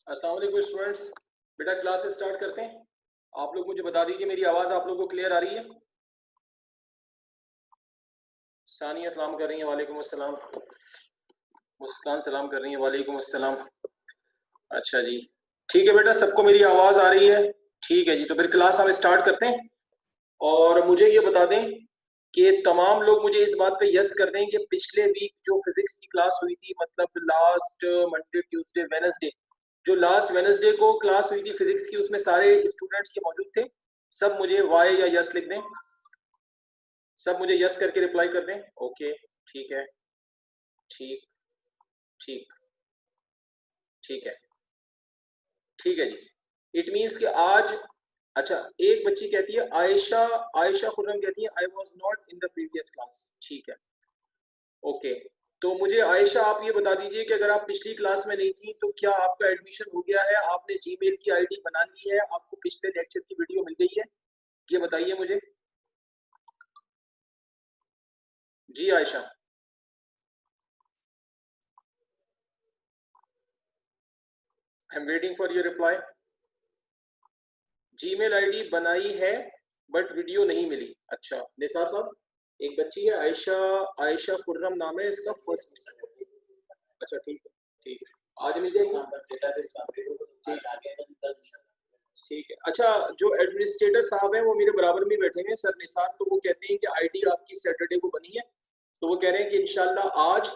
अस्सलाम वालेकुम स्टूडेंट्स। बेटा क्लास स्टार्ट करते हैं। आप लोग मुझे बता दीजिए मेरी आवाज़ आप लोगों को क्लियर आ रही है? सानिया सलाम कर रही है, वालेकुम अस्सलाम। मुस्कान सलाम कर रही है, वालेकुम अस्सलाम। अच्छा जी, ठीक है बेटा, सबको मेरी आवाज़ आ रही है? ठीक है जी, तो फिर क्लास हम स्टार्ट करते हैं। और मुझे ये बता दें कि तमाम लोग मुझे इस बात पे यस कर दें कि पिछले वीक जो फिजिक्स की क्लास हुई थी, मतलब लास्ट मंडे ट्यूसडे वेडनेसडे, जो लास्ट वेडनेसडे को क्लास हुई थी फिजिक्स की, उसमें सारे स्टूडेंट्स के मौजूद थे। सब मुझे वाई या यस लिख दें, सब मुझे यस करके रिप्लाई कर दें। ओके, ठीक है, ठीक ठीक ठीक है, ठीक है जी। इट मीन्स कि आज, अच्छा, एक बच्ची कहती है आयशा, आयशा खुर्रम कहती है I was not in the previous class. ठीक है, ओके। तो मुझे आयशा आप ये बता दीजिए कि अगर आप पिछली क्लास में नहीं थी तो क्या आपका एडमिशन हो गया है? आपने जीमेल की आईडी बना ली है? आपको पिछले लेक्चर की वीडियो मिल गई है? ये बताइए मुझे। जी Ayesha, I am waiting for your reply. Gmail ID बनाई है बट वीडियो नहीं मिली। अच्छा निसार साहब, एक बच्ची है आयशा, आयशा खुर्रम नाम है इसका, फर्स्ट। अच्छा ठीक है, ठीक है, आज मिल जाएगी। ठीक है, अच्छा, जो एडमिनिस्ट्रेटर साहब हैं वो मेरे बराबर में बैठे हैं, सर निसार, तो वो कहते हैं कि आईडी आपकी सैटरडे को बनी है, तो वो कह रहे हैं कि इंशाल्लाह आज,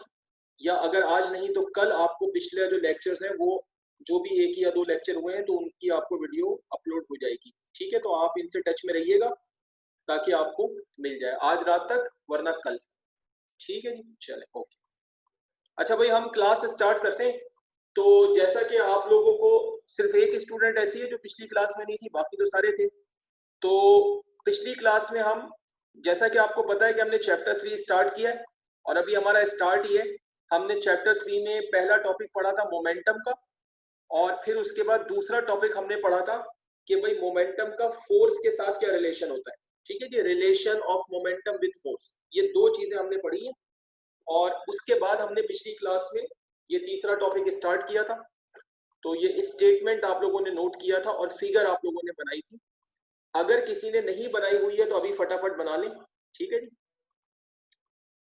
या अगर आज नहीं तो कल आपको पिछले जो लेक्चर्स हैं वो, जो भी एक या दो लेक्चर हुए हैं तो उनकी आपको वीडियो अपलोड हो जाएगी। ठीक है, तो आप इनसे टच में रहिएगा ताकि आपको मिल जाए आज रात तक, वरना कल। ठीक है जी, चले, ओके। अच्छा भाई, हम क्लास स्टार्ट करते हैं। तो जैसा कि आप लोगों को सिर्फ एक स्टूडेंट ऐसी है जो पिछली क्लास में नहीं थी, बाकी तो सारे थे। तो पिछली क्लास में हम, जैसा कि आपको पता है कि हमने चैप्टर 3 स्टार्ट किया है और अभी हमारा स्टार्ट ही है। हमने चैप्टर 3 में पहला टॉपिक पढ़ा था मोमेंटम का, और फिर उसके बाद दूसरा टॉपिक हमने पढ़ा था कि भाई मोमेंटम का फोर्स के साथ क्या रिलेशन होता है। ठीक है जी, relation of momentum with force, ये दो चीजें हमने पढ़ी हैं। और उसके बाद हमने पिछली क्लास में ये तीसरा टॉपिक स्टार्ट किया था। तो ये स्टेटमेंट आप लोगों ने नोट किया था और फिगर आप लोगों ने बनाई थी। अगर किसी ने नहीं बनाई हुई है तो अभी फटाफट बना लें। ठीक है जी।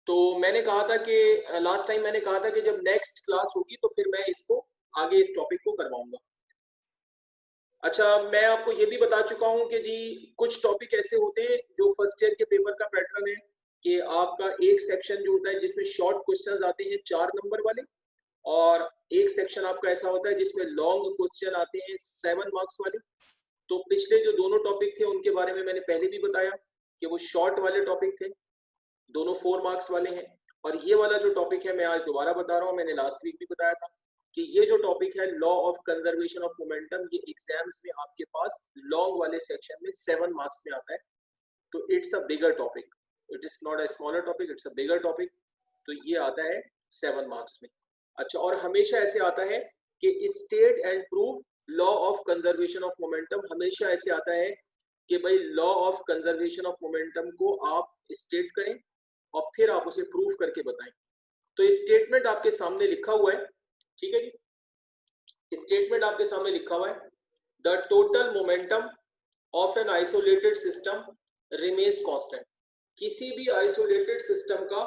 तो मैंने कहा था कि लास्ट टाइम मैंने कहा था कि जब नेक्स्ट क्लास होगी तो फिर मैं इसको आगे इस टॉपिक को करवाऊंगा। अच्छा, मैं आपको ये भी बता चुका हूं कि जी कुछ टॉपिक ऐसे होते हैं जो फर्स्ट ईयर के पेपर का पैटर्न है कि आपका एक सेक्शन जो होता है जिसमें शॉर्ट क्वेश्चंस आते हैं 4 नंबर वाले, और एक सेक्शन आपका ऐसा होता है जिसमें लॉन्ग क्वेश्चन आते हैं 7 मार्क्स वाले। तो पिछले जो दोनों टॉपिक थे उनके बारे में मैंने पहले भी बताया कि वो शॉर्ट वाले टॉपिक थे, दोनों 4 मार्क्स वाले हैं। और ये वाला जो टॉपिक है मैं आज दोबारा बता रहा हूँ, मैंने लास्ट वीक भी बताया था कि ये जो टॉपिक है law of conservation of momentum, ये एग्जाम्स में आपके पास लॉन्ग वाले सेक्शन में 7 मार्क्स में आता है। तो it's a bigger topic, it is not a smaller topic, it's a bigger topic. तो ये आता है 7 मार्क्स में। अच्छा, और हमेशा ऐसे आता है कि state and prove law of conservation of momentum, हमेशा ऐसे आता है कि भाई law of conservation of momentum को आप स्टेट करें और फिर आप उसे प्रूव करके बताएं। तो स्टेटमेंट आपके सामने लिखा हुआ है। ठीक है जी, स्टेटमेंट आपके सामने लिखा हुआ है, the total momentum of N isolated system remains constant. किसी भी आइसोलेटेड सिस्टम का,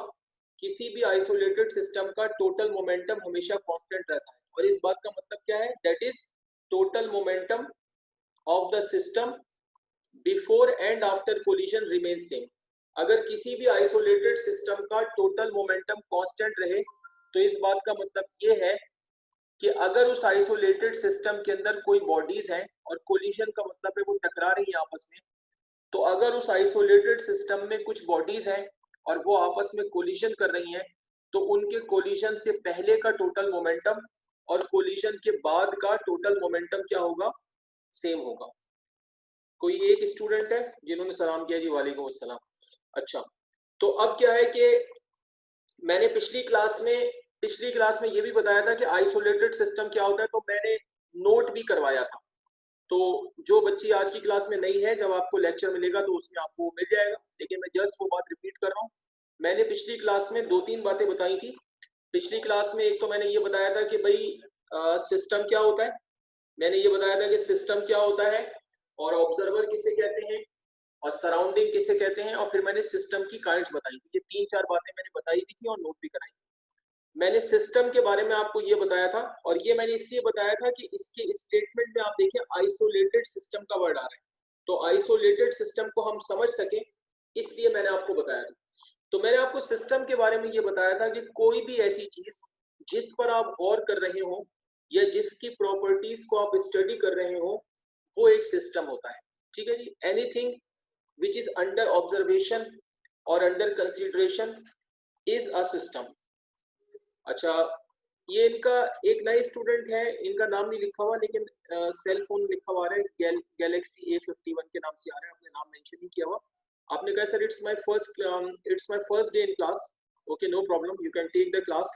किसी भी आइसोलेटेड सिस्टम का टोटल मोमेंटम हमेशा कांस्टेंट रहता है। और इस बात का मतलब क्या है? That is total momentum of the system before and after collision remain same. अगर किसी भी आइसोलेटेड सिस्टम का टोटल मोमेंटम कांस्टेंट रहे तो इस बात का मतलब ये है कि अगर उस आइसोलेटेड सिस्टम के अंदर कोई बॉडीज हैं, और कोलिजन का मतलब है वो टकरा रही है आपस में, तो अगर उस आइसोलेटेड सिस्टम में कुछ बॉडीज हैं और वो आपस में कोलिजन कर रही हैं, तो उनके कोलिजन से पहले का टोटल मोमेंटम और कोलिजन के बाद का टोटल मोमेंटम क्या होगा? सेम होगा। कोई एक स्टूडेंट है जिन्होंने सलाम किया जी, वालेकुम अस्सलाम। अच्छा, तो अब क्या है कि मैंने पिछली क्लास में ये भी बताया था कि आइसोलेटेड सिस्टम क्या होता है, तो मैंने नोट भी करवाया था। तो जो बच्ची आज की क्लास में नहीं है, जब आपको लेक्चर मिलेगा तो उसमें आपको मिल जाएगा, लेकिन मैं जस्ट वो बात रिपीट कर रहा हूँ। मैंने पिछली क्लास में 2-3 बातें बताई थी। पिछली क्लास में एक तो मैंने ये बताया था कि भाई सिस्टम क्या होता है, मैंने ये बताया था कि सिस्टम क्या होता है और ऑब्जर्वर किसे कहते हैं और सराउंडिंग किसे कहते हैं, और फिर मैंने सिस्टम की काइंड्स बताई थी। ये 3-4 बातें मैंने बताई भी थी और नोट भी कराई थी। मैंने सिस्टम के बारे में आपको ये बताया था, और ये मैंने इसलिए बताया था कि इसके स्टेटमेंट में आप देखिए आइसोलेटेड सिस्टम का वर्ड आ रहा है, तो आइसोलेटेड सिस्टम को हम समझ सके इसलिए मैंने आपको बताया था। तो मैंने आपको सिस्टम के बारे में ये बताया था कि कोई भी ऐसी चीज जिस पर आप गौर कर रहे हो या जिसकी प्रॉपर्टीज को आप स्टडी कर रहे हो वो एक सिस्टम होता है। ठीक है जी, anything which is under observation और under consideration is a system. अच्छा, ये इनका एक नए स्टूडेंट है, इनका नाम नहीं लिखा हुआ लेकिन सेल फोन लिखा हुआ है, गैलेक्सी A51 के नाम से आ रहा है, आपने नाम मेंशन नहीं किया हुआ। आपने कहा sir it's my first day in class. Okay, no problem, you can take the class.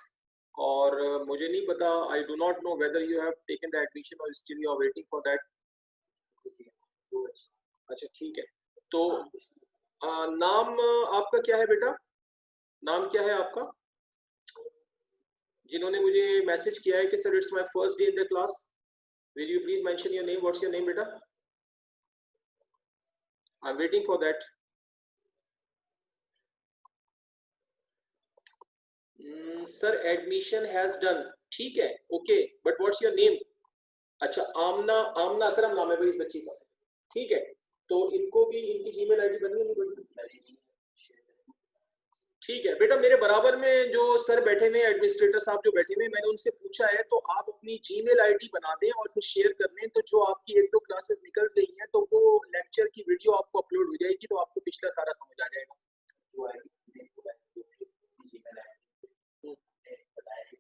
और मुझे नहीं पता, I do not know whether you have taken the admission और still you are waiting for that. अच्छा ठीक है, तो नाम आपका क्या है बेटा, नाम क्या है आपका? जिन्होंने मुझे मैसेज किया है कि sir it's my first day in the class, will you please mention your name, what's your name बेटा? I am waiting for that. Sir admission has done, ठीक है, okay, but what's your name? अच्छा, आमना, आमना अकरम नाम है भाई इस बच्ची का, ठीक है। तो इनको भी इनकी जीमेल आईडी बनी है, नहीं बनी? ठीक है बेटा, मेरे बराबर में जो सर बैठे हुए एडमिनिस्ट्रेटर साहब जो बैठे हुए, मैंने उनसे पूछा है तो आप अपनी जीमेल आईडी बना दें और फिर शेयर कर दें, तो जो आपकी 1-2 क्लासेस निकल गई हैं तो वो लेक्चर की वीडियो आपको अपलोड हो जाएगी, तो आपको पिछला सारा समझ आ जाएगा।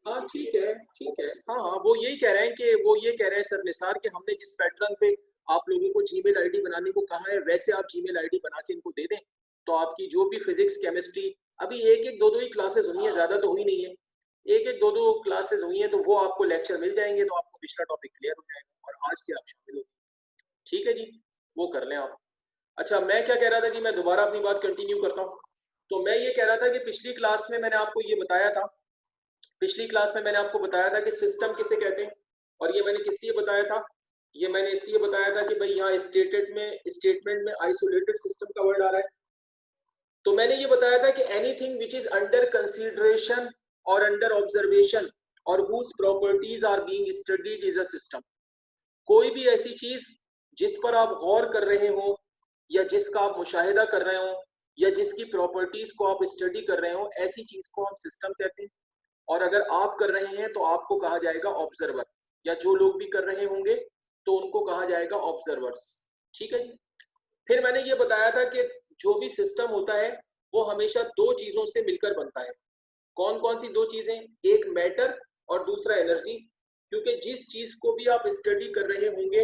हाँ ठीक है, ठीक है, हाँ हाँ, वो यही कह रहे हैं कि वो ये कह रहे हैं सर निसार कि हमने जिस पैटर्न पे आप लोगों को जीमेल आईडी बनाने को कहा है वैसे आप जीमेल आईडी बना के इनको दे दें, तो आपकी जो भी फिजिक्स केमिस्ट्री, अभी 1-1, 2-2 ही क्लासेस हुई है, ज्यादा तो हुई नहीं है, 1-1, 2-2 क्लासेस हुई है, तो वो आपको लेक्चर मिल जाएंगे, तो आपको पिछला टॉपिक क्लियर हो जाएगा और आज से आप शामिल हो। ठीक है जी, वो कर लें आप। अच्छा, मैं क्या कह रहा था जी, मैं दोबारा अपनी बात कंटिन्यू करता हूँ। तो मैं ये कह रहा था कि पिछली क्लास में मैंने आपको ये बताया था, पिछली क्लास में मैंने आपको बताया था कि सिस्टम किसे कहते हैं, और ये मैंने किस लिए बताया था, ये मैंने इसलिए बताया था कि भाई यहाँ स्टेटमेंट में आइसोलेटेड सिस्टम का वर्ड आ रहा है। तो मैंने ये बताया था कि anything which is under consideration और अंडर ऑब्जर्वेशन और whose properties are being studied is a system. कोई भी ऐसी चीज जिस पर आप गौर कर रहे हो या जिसका आप मुशाहिदा कर रहे हो या जिसकी प्रॉपर्टीज को आप स्टडी कर रहे हो, ऐसी चीज को हम सिस्टम कहते हैं। और अगर आप कर रहे हैं तो आपको कहा जाएगा ऑब्जर्वर, या जो लोग भी कर रहे होंगे तो उनको कहा जाएगा ऑब्जर्वर्स। ठीक है जी। फिर मैंने ये बताया था कि जो भी सिस्टम होता है वो हमेशा 2 चीजों से मिलकर बनता है। कौन कौन सी 2 चीजें? एक मैटर और दूसरा एनर्जी। क्योंकि जिस चीज को भी आप स्टडी कर रहे होंगे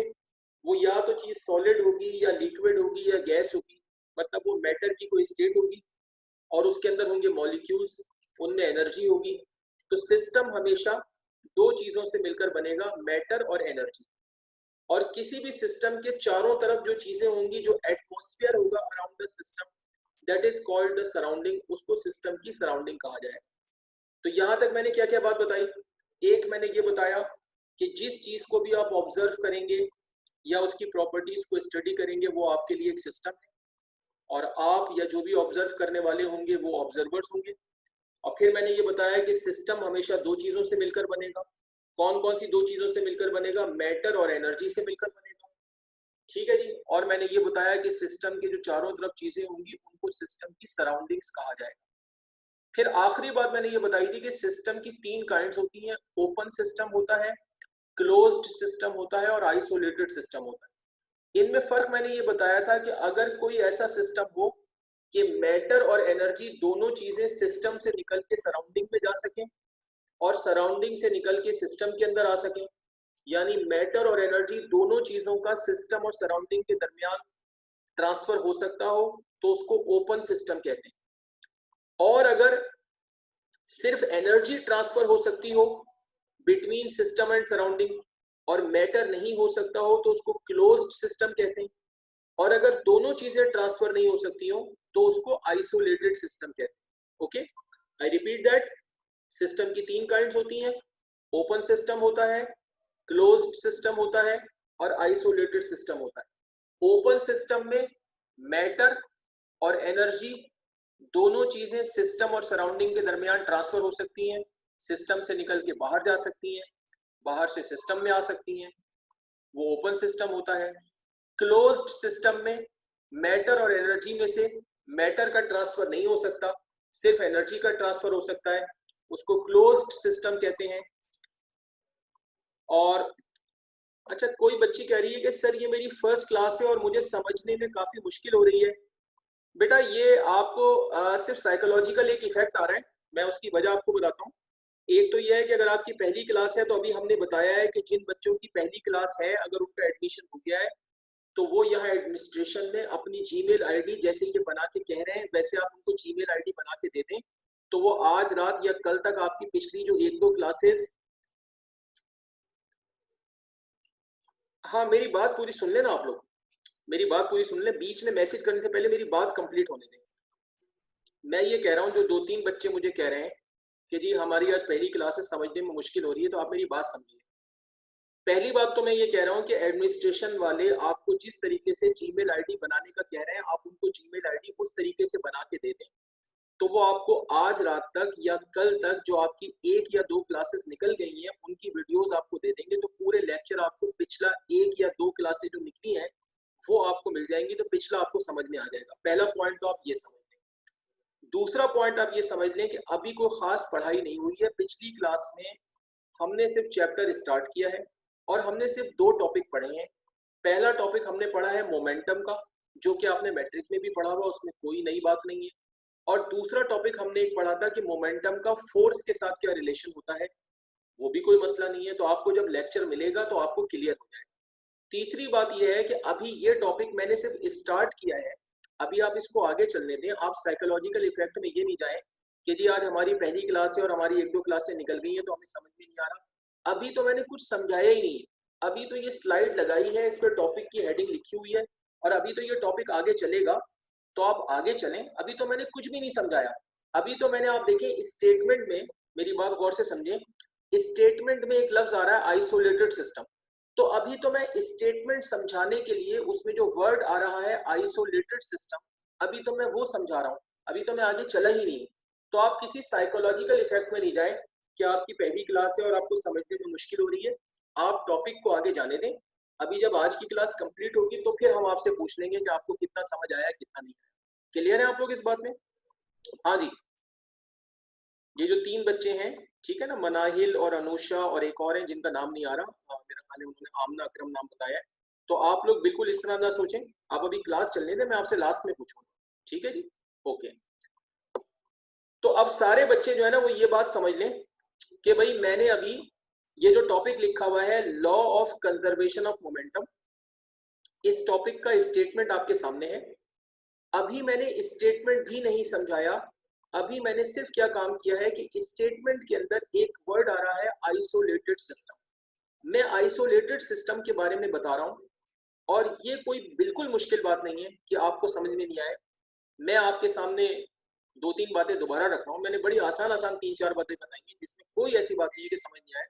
वो या तो चीज सॉलिड होगी या लिक्विड होगी या गैस होगी, मतलब वो मैटर की कोई स्टेट होगी और उसके अंदर होंगे मॉलिक्यूल्स, उनमें एनर्जी होगी। तो सिस्टम हमेशा 2 चीजों से मिलकर बनेगा, मैटर और एनर्जी। और किसी भी सिस्टम के चारों तरफ जो चीजें होंगी, जो एटमॉस्फेयर होगा around the system, that is called the surrounding, उसको सिस्टम की सराउंडिंग कहा जाए। तो यहां तक मैंने क्या क्या बात बताई? एक मैंने ये बताया कि जिस चीज को भी आप ऑब्जर्व करेंगे या उसकी प्रॉपर्टीज को स्टडी करेंगे वो आपके लिए एक सिस्टम है, और आप या जो भी ऑब्जर्व करने वाले होंगे वो ऑब्जर्वर्स होंगे। और फिर मैंने ये बताया कि सिस्टम हमेशा 2 चीजों से मिलकर बनेगा। कौन कौन सी 2 चीजों से मिलकर बनेगा? मैटर और एनर्जी से मिलकर बनेगा। ठीक है जी। और मैंने ये बताया कि सिस्टम के जो चारों तरफ चीजें होंगी उनको सिस्टम की सराउंडिंग्स कहा जाएगा। फिर आखिरी बात मैंने ये बताई थी कि सिस्टम की 3 काइंड्स होती हैं, ओपन सिस्टम होता है, क्लोज्ड सिस्टम होता है और आइसोलेटेड सिस्टम होता है। इनमें फर्क मैंने ये बताया था कि अगर कोई ऐसा सिस्टम हो कि मैटर और एनर्जी दोनों चीजें सिस्टम से निकल के सराउंडिंग में जा सकें और सराउंडिंग से निकल के सिस्टम के अंदर आ सकें, यानी मैटर और एनर्जी दोनों चीजों का सिस्टम और सराउंडिंग के दरमियान ट्रांसफर हो सकता हो, तो उसको ओपन सिस्टम कहते हैं। और अगर सिर्फ एनर्जी ट्रांसफर हो सकती हो बिटवीन सिस्टम एंड सराउंडिंग और मैटर नहीं हो सकता हो तो उसको क्लोज्ड सिस्टम कहते हैं। और अगर दोनों चीजें ट्रांसफर नहीं हो सकती हो तो उसको आइसोलेटेड सिस्टम कहते हैं। Okay, I repeat that, system की 3 काइंड्स होती हैं, ओपन सिस्टम होता है, क्लोज्ड सिस्टम होता है और आइसोलेटेड सिस्टम होता है। ओपन सिस्टम में मैटर और एनर्जी दोनों चीजें सिस्टम और सराउंडिंग के दरमियान ट्रांसफर हो सकती हैं, सिस्टम से निकल के बाहर जा सकती हैं, बाहर से सिस्टम में आ सकती हैं, वो ओपन सिस्टम होता है। क्लोज्ड सिस्टम में मैटर और एनर्जी में से मैटर का ट्रांसफर नहीं हो सकता, सिर्फ एनर्जी का ट्रांसफर हो सकता है, उसको क्लोज्ड सिस्टम कहते हैं। और अच्छा, कोई बच्ची कह रही है कि सर ये मेरी फर्स्ट क्लास है और मुझे समझने में काफी मुश्किल हो रही है। बेटा ये आपको सिर्फ साइकोलॉजिकल एक इफेक्ट आ रहा है, मैं उसकी वजह आपको बताता हूँ। एक तो ये है कि अगर आपकी पहली क्लास है तो अभी हमने बताया है कि जिन बच्चों की पहली क्लास है अगर उनका एडमिशन हो गया है तो वो यहाँ एडमिनिस्ट्रेशन में अपनी जीमेल आईडी जैसे ये बना के कह रहे हैं वैसे आप उनको जीमेल आईडी बना के दे दें, तो वो आज रात या कल तक आपकी पिछली जो 1-2 क्लासेस, हाँ मेरी बात पूरी सुन लेना आप लोग, मेरी बात पूरी सुन ले, बीच में मैसेज करने से पहले मेरी बात कंप्लीट होने दें। मैं ये कह रहा हूँ जो 2-3 बच्चे मुझे कह रहे हैं कि जी हमारी आज पहली क्लासेस समझने में मुश्किल हो रही है, तो आप मेरी बात समझिए। पहली बात तो मैं ये कह रहा हूँ कि एडमिनिस्ट्रेशन वाले आपको जिस तरीके से जीमेल आईडी बनाने का कह रहे हैं आप उनको जीमेल आईडी उस तरीके से बना के दे दें, तो वो आपको आज रात तक या कल तक जो आपकी 1 या 2 क्लासेस निकल गई हैं उनकी वीडियोस आपको दे देंगे, तो पूरे लेक्चर आपको पिछला 1 या 2 क्लासेस जो निकली हैं वो आपको मिल जाएंगी, तो पिछला आपको समझ में आ जाएगा। पहला पॉइंट तो आप ये समझ लें। दूसरा पॉइंट आप ये समझ लें कि अभी कोई खास पढ़ाई नहीं हुई है, पिछली क्लास में हमने सिर्फ चैप्टर स्टार्ट किया है और हमने सिर्फ 2 टॉपिक पढ़े हैं। पहला टॉपिक हमने पढ़ा है मोमेंटम का, जो कि आपने मैट्रिक में भी पढ़ा हुआ, उसमें कोई नई बात नहीं है। और दूसरा टॉपिक हमने एक पढ़ा था कि मोमेंटम का फोर्स के साथ क्या रिलेशन होता है, वो भी कोई मसला नहीं है, तो आपको जब लेक्चर मिलेगा तो आपको क्लियर हो जाएगा। तीसरी बात यह है कि अभी ये टॉपिक मैंने सिर्फ स्टार्ट किया है, अभी आप इसको आगे चलने दें। आप साइकोलॉजिकल इफेक्ट में ये नहीं जाए कि जी आज हमारी पहली क्लास है और हमारी 1-2 क्लासें निकल गई है तो हमें समझ में नहीं आ रहा। अभी तो मैंने कुछ समझाया ही नहीं है, अभी तो ये स्लाइड लगाई है, इस पर टॉपिक की हेडिंग लिखी हुई है और अभी तो ये टॉपिक आगे चलेगा, तो आप आगे चलें। अभी तो मैंने कुछ भी नहीं समझाया, अभी तो मैंने, आप देखें स्टेटमेंट में, मेरी बात गौर से समझें, स्टेटमेंट में एक लफ्ज आ रहा है आइसोलेटेड सिस्टम, तो अभी तो मैं स्टेटमेंट समझाने के लिए उसमें जो वर्ड आ रहा है आइसोलेटेड सिस्टम, अभी तो मैं वो समझा रहा हूँ, अभी तो मैं आगे चला ही नहीं। तो आप किसी साइकोलॉजिकल इफेक्ट में नहीं जाए कि आपकी पहली क्लास है और आपको समझने में मुश्किल हो रही है, आप टॉपिक को आगे जाने दें। अभी जब आज की क्लास कंप्लीट होगी तो फिर हम आपसे पूछ लेंगे कि आपको कितना समझ आया कितना नहीं आया। क्लियर है आप लोग इस बात में? हाँ जी, ये जो 3 बच्चे हैं, ठीक है ना, मनाहिल और अनुषा और एक और है जिनका नाम नहीं आ रहा, मेरा ख्याल है उन्होंने आमना अकरम नाम बताया है। तो आप लोग बिल्कुल इस तरह ना सोचें, आप अभी क्लास चलने दें, मैं आपसे लास्ट में पूछूंगा, ठीक है जी? ओके। तो अब सारे बच्चे जो है ना वो ये बात समझ लें कि भाई मैंने अभी ये जो टॉपिक लिखा हुआ है law of conservation of momentum, इस टॉपिक का स्टेटमेंट आपके सामने है। अभी मैंने स्टेटमेंट भी नहीं समझाया, अभी मैंने सिर्फ क्या काम किया है कि स्टेटमेंट के अंदर एक वर्ड आ रहा है आइसोलेटेड सिस्टम। मैं आइसोलेटेड सिस्टम के बारे में बता रहा हूं और ये कोई बिल्कुल मुश्किल बात नहीं है कि आपको समझ में नहीं आए। मैं आपके सामने 2-3 बातें दोबारा रख रहा हूं, मैंने बड़ी आसान 3-4 बातें बताई हैं जिसमें कोई ऐसी बात नहीं है कि समझ नहीं आए।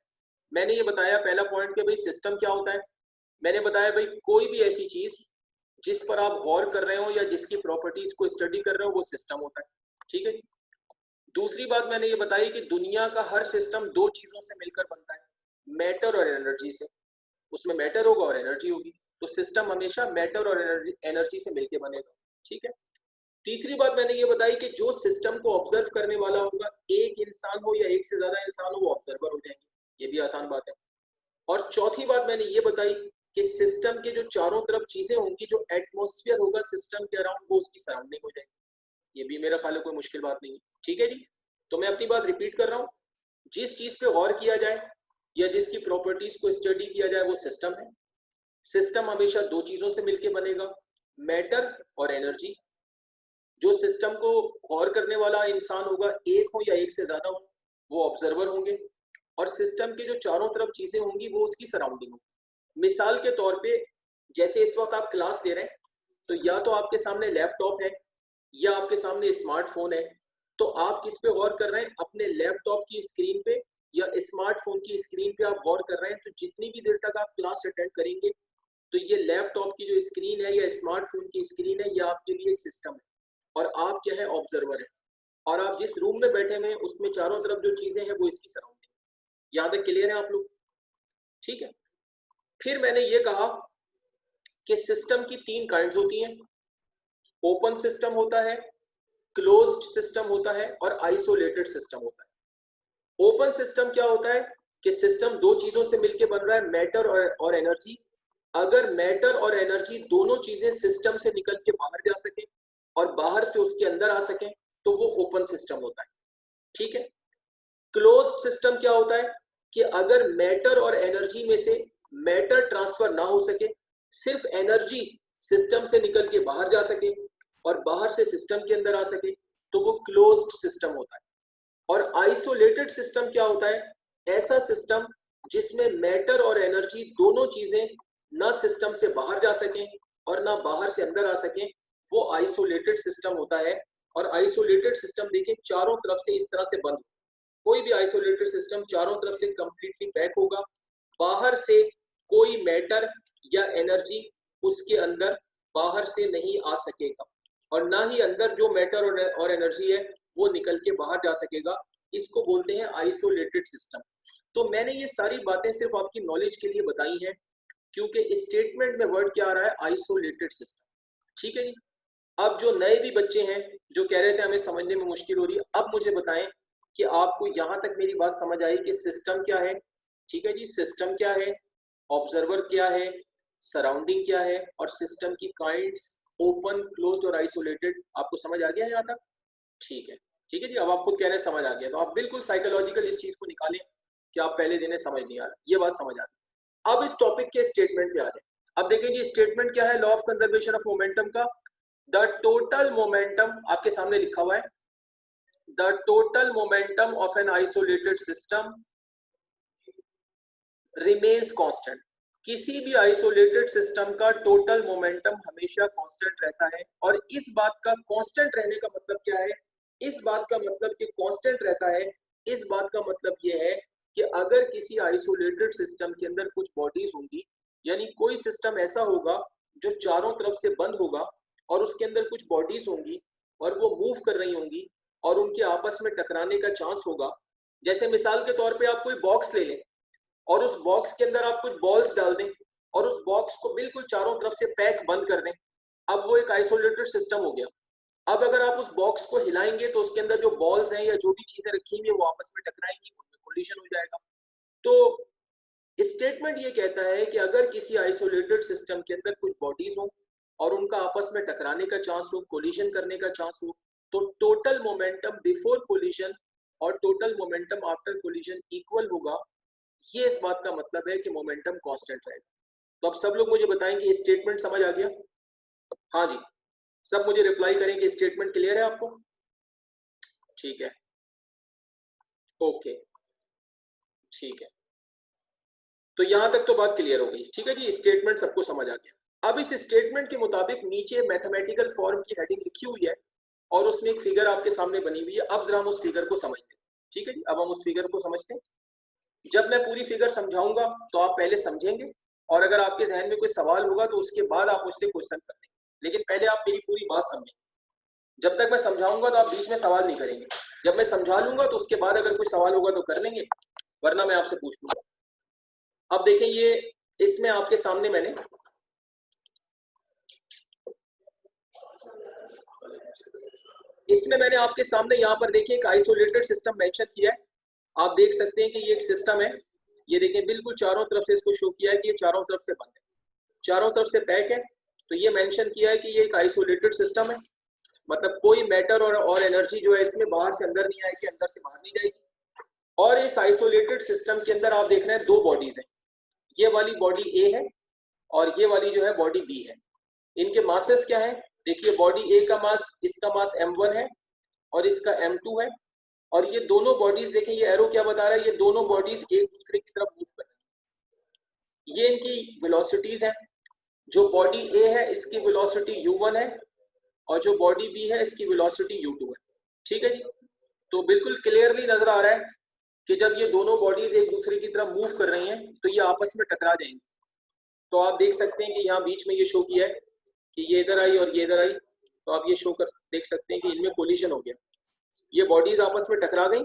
मैंने ये बताया पहला पॉइंट कि भाई सिस्टम क्या होता है, मैंने बताया भाई कोई भी ऐसी चीज जिस पर आप गौर कर रहे हो या जिसकी प्रॉपर्टीज को स्टडी कर रहे हो वो सिस्टम होता है, ठीक है। दूसरी बात मैंने ये बताई कि दुनिया का हर सिस्टम 2 चीजों से मिलकर बनता है, मैटर और एनर्जी से, उसमें मैटर होगा और एनर्जी होगी, तो सिस्टम हमेशा मैटर और एनर्जी से मिलकर बनेगा, ठीक है। तीसरी बात मैंने ये बताई कि जो सिस्टम को ऑब्जर्व करने वाला होगा, एक इंसान हो या एक से ज्यादा इंसान हो, वो ऑब्जर्वर हो जाएंगे, ये भी आसान बात है। और चौथी बात मैंने ये बताई कि सिस्टम के जो चारों तरफ चीजें होंगी, जो एटमॉस्फेयर होगा सिस्टम के अराउंड, वो उसकी सराउंडिंग हो जाएगी, ये भी मेरा ख्याल है कोई मुश्किल बात नहीं है, ठीक है जी। तो मैं अपनी बात रिपीट कर रहा हूँ, जिस चीज पे गौर किया जाए या जिसकी प्रॉपर्टीज को स्टडी किया जाए वो सिस्टम है। सिस्टम हमेशा 2 चीजों से मिलकर बनेगा, मैटर और एनर्जी। जो सिस्टम को गौर करने वाला इंसान होगा, एक हो या एक से ज्यादा हो, वो ऑब्जर्वर होंगे, और सिस्टम के जो चारों तरफ चीजें होंगी वो उसकी सराउंडिंग होगी। मिसाल के तौर पे जैसे इस वक्त आप क्लास ले रहे हैं, तो या तो आपके सामने लैपटॉप है या आपके सामने स्मार्टफोन है, तो आप किस पे गौर कर रहे हैं? अपने लैपटॉप की स्क्रीन पे या स्मार्टफोन की स्क्रीन पे आप गौर कर रहे हैं, तो जितनी भी देर तक आप क्लास अटेंड करेंगे तो ये लैपटॉप की जो स्क्रीन है या स्मार्टफोन की स्क्रीन है, ये आपके लिए एक सिस्टम है और आप क्या है, ऑब्जर्वर है। और आप जिस रूम में बैठे हुए हैं उसमें चारों तरफ जो चीजें हैं वो इसकी सराउंडिंग। यहाँ तक क्लियर है आप लोग? ठीक है। फिर मैंने ये कहा कि सिस्टम की 3 काइंड्स होती हैं। ओपन सिस्टम होता है, क्लोज्ड सिस्टम होता है और आइसोलेटेड सिस्टम होता है। ओपन सिस्टम क्या होता है कि सिस्टम दो चीजों से मिलकर बन रहा है, मैटर और एनर्जी। अगर मैटर और एनर्जी दोनों चीजें सिस्टम से निकल के बाहर जा सके और बाहर से उसके अंदर आ सके तो वो ओपन सिस्टम होता है। ठीक है। क्लोज्ड सिस्टम क्या होता है कि अगर मैटर और एनर्जी में से मैटर ट्रांसफर ना हो सके, सिर्फ एनर्जी सिस्टम से निकल के बाहर जा सके और बाहर से सिस्टम के अंदर आ सके, तो वो क्लोज्ड सिस्टम होता है। और आइसोलेटेड सिस्टम क्या होता है? ऐसा सिस्टम जिसमें मैटर और एनर्जी दोनों चीजें ना सिस्टम से बाहर जा सके और ना बाहर से अंदर आ सके, वो आइसोलेटेड सिस्टम होता है। और आइसोलेटेड सिस्टम देखिए चारों तरफ से इस तरह से बंद, कोई भी आइसोलेटेड सिस्टम चारों तरफ से कंप्लीटली पैक होगा, बाहर से कोई मैटर या एनर्जी उसके अंदर बाहर से नहीं आ सकेगा और ना ही अंदर जो मैटर और एनर्जी है वो निकल के बाहर जा सकेगा। इसको बोलते हैं आइसोलेटेड सिस्टम। तो मैंने ये सारी बातें सिर्फ आपकी नॉलेज के लिए बताई हैं, क्योंकि स्टेटमेंट में वर्ड क्या आ रहा है? Isolated system. ठीक है जी। अब जो नए भी बच्चे हैं जो कह रहे थे हमें समझने में मुश्किल हो रही है, अब मुझे बताएं कि आपको यहां तक मेरी बात समझ आई कि सिस्टम क्या है। ठीक है जी, सिस्टम क्या है, ऑब्जर्वर क्या है, सराउंडिंग क्या है और सिस्टम की काइंड्स ओपन, क्लोज्ड और आइसोलेटेड, आपको समझ आ गया यहाँ तक? ठीक है। ठीक है जी, अब आप खुद कह रहे हैं समझ आ गया, तो आप बिल्कुल साइकोलॉजिकल इस चीज को निकालें कि आप पहले दिन समझ नहीं आ रहा, ये बात समझ आ गई। अब इस टॉपिक के स्टेटमेंट पे आ जाए। अब देखें जी, स्टेटमेंट क्या है law of conservation of momentum का? द टोटल मोमेंटम आपके सामने लिखा हुआ है, the total momentum of N isolated system remains constant. किसी भी आइसोलेटेड सिस्टम का टोटल मोमेंटम हमेशा कांस्टेंट रहता है। और इस बात का कांस्टेंट रहने का मतलब क्या है? इस बात का मतलब कि कांस्टेंट रहता है, इस बात का मतलब यह है कि अगर किसी आइसोलेटेड सिस्टम के अंदर कुछ बॉडीज होंगी, यानी कोई सिस्टम ऐसा होगा जो चारों तरफ से बंद होगा और उसके अंदर कुछ बॉडीज होंगी और वो मूव कर रही होंगी और उनके आपस में टकराने का चांस होगा। जैसे मिसाल के तौर पे आप कोई बॉक्स ले लें और उस बॉक्स के अंदर आप कुछ बॉल्स डाल दें और उस बॉक्स को बिल्कुल चारों तरफ से पैक बंद कर दें, अब वो एक आइसोलेटेड सिस्टम हो गया। अब अगर आप उस बॉक्स को हिलाएंगे तो उसके अंदर जो बॉल्स हैं या जो भी चीजें रखी हुई है वो आपस में टकराएंगी, उनमें कोलिजन हो जाएगा। तो स्टेटमेंट ये कहता है कि अगर किसी आइसोलेटेड सिस्टम के अंदर कुछ बॉडीज हो और उनका आपस में टकराने का चांस हो, कोलिजन करने का चांस हो, तो टोटल मोमेंटम बिफोर कोलिजन और total momentum after collision equal होगा। ये इस बात का मतलब है कि मोमेंटम कांस्टेंट रहेगा। तो अब सब लोग मुझे बताएं कि स्टेटमेंट समझ आ गया? हाँ जी, सब मुझे रिप्लाई करें कि स्टेटमेंट क्लियर है आपको? ठीक है, ओके, ठीक है। तो यहां तक तो बात क्लियर हो गई। ठीक है जी, स्टेटमेंट सबको समझ आ गया। अब इस स्टेटमेंट के मुताबिक नीचे मैथमेटिकल फॉर्म की हेडिंग लिखी हुई है और उसमें एक फिगर आपके सामने बनी हुई है। अब जरा हम उस फिगर को समझते हैं। ठीक है जी, अब हम उस फिगर को समझते हैं। जब मैं पूरी फिगर समझाऊंगा तो आप पहले समझेंगे और अगर आपके जहन में कोई सवाल होगा तो उसके बाद आप मुझसे क्वेश्चन कर लेंगे, लेकिन पहले आप मेरी पूरी बात समझें। जब तक मैं समझाऊंगा तो आप बीच में सवाल नहीं करेंगे, जब मैं समझा लूंगा तो उसके बाद अगर कोई सवाल होगा तो कर लेंगे, वरना मैं आपसे पूछ लूंगा। अब देखें, ये इसमें आपके सामने मैंने आपके सामने यहाँ पर देखिए एक आइसोलेटेड सिस्टम मेंशन किया है। आप देख सकते हैं कि ये एक सिस्टम है, ये देखें बिल्कुल चारों तरफ से इसको शो किया है कि ये चारों तरफ से बंद है, चारों तरफ से पैक है। तो ये मेंशन किया है कि ये एक आइसोलेटेड सिस्टम है, मतलब कोई मैटर और एनर्जी जो है इसमें बाहर से अंदर नहीं आएगी, अंदर से बाहर नहीं जाएगी। और इस आइसोलेटेड सिस्टम के अंदर आप देख रहे हैं दो बॉडीज हैं, ये वाली बॉडी ए है और ये वाली जो है बॉडी बी है। इनके मासेस क्या है? देखिए बॉडी ए का मास, इसका मास m1 है और इसका m2 है। और ये दोनों बॉडीज देखें, ये एरो क्या बता रहा है? ये दोनों बॉडीज एक दूसरे की तरफ मूव कर रही है। ये इनकी वेलोसिटीज हैं। जो बॉडी ए है इसकी वेलोसिटी u1 है और जो बॉडी बी है इसकी वेलोसिटी u2 है। ठीक है जी, तो बिल्कुल क्लियरली नजर आ रहा है कि जब ये दोनों बॉडीज एक दूसरे की तरफ मूव कर रही हैं तो ये आपस में टकरा जाएंगी। तो आप देख सकते हैं कि यहाँ बीच में ये शो किया है कि ये इधर आई और ये इधर आई, तो आप ये शो कर देख सकते हैं कि इनमें कोलिशन हो गया, ये बॉडीज आपस में टकरा गई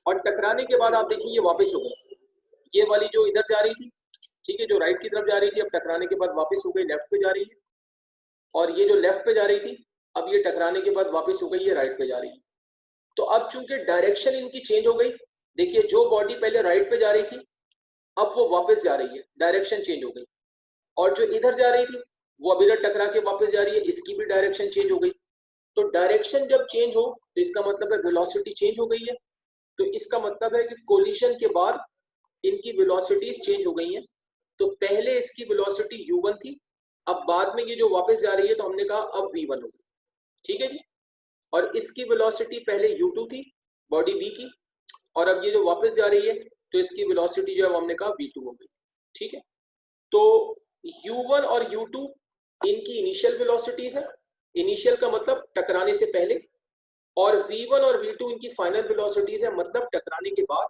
और टकराने के बाद आप देखिए ये वापस हो गई, ये वाली जो इधर जा रही थी, ठीक है, जो राइट की तरफ जा रही थी, अब टकराने के बाद वापस हो गई लेफ्ट पे जा रही है, और ये जो लेफ्ट पे जा रही थी अब ये टकराने के बाद वापस हो गई, ये राइट पे जा रही है। तो अब चूंकि डायरेक्शन इनकी चेंज हो गई, देखिए जो बॉडी पहले राइट पे जा रही थी अब वो वापस जा रही है, डायरेक्शन चेंज हो गई, और जो इधर जा रही थी वो अब इधर टकरा के वापस जा रही है, इसकी भी डायरेक्शन चेंज हो गई। तो डायरेक्शन जब चेंज हो तो इसका मतलब है वेलोसिटी चेंज हो गई है, तो इसका मतलब है कि कोलिशन के बाद इनकी वेलोसिटीज चेंज हो गई हैं। तो पहले इसकी वेलोसिटी u1 थी, अब बाद में ये जो वापस जा रही है तो हमने कहा अब v1 होगी, ठीक है जी। और इसकी वेलोसिटी पहले u2 थी बॉडी b की, और अब ये जो वापस जा रही है तो इसकी वेलोसिटी जो है हमने कहा v2 हो गई, ठीक है। तो u1 और u2 इनकी इनिशियल वेलोसिटीज है, इनिशियल का मतलब टकराने से पहले, और v1 और v2 इनकी फाइनल वेलोसिटीज है, मतलब टकराने के बाद।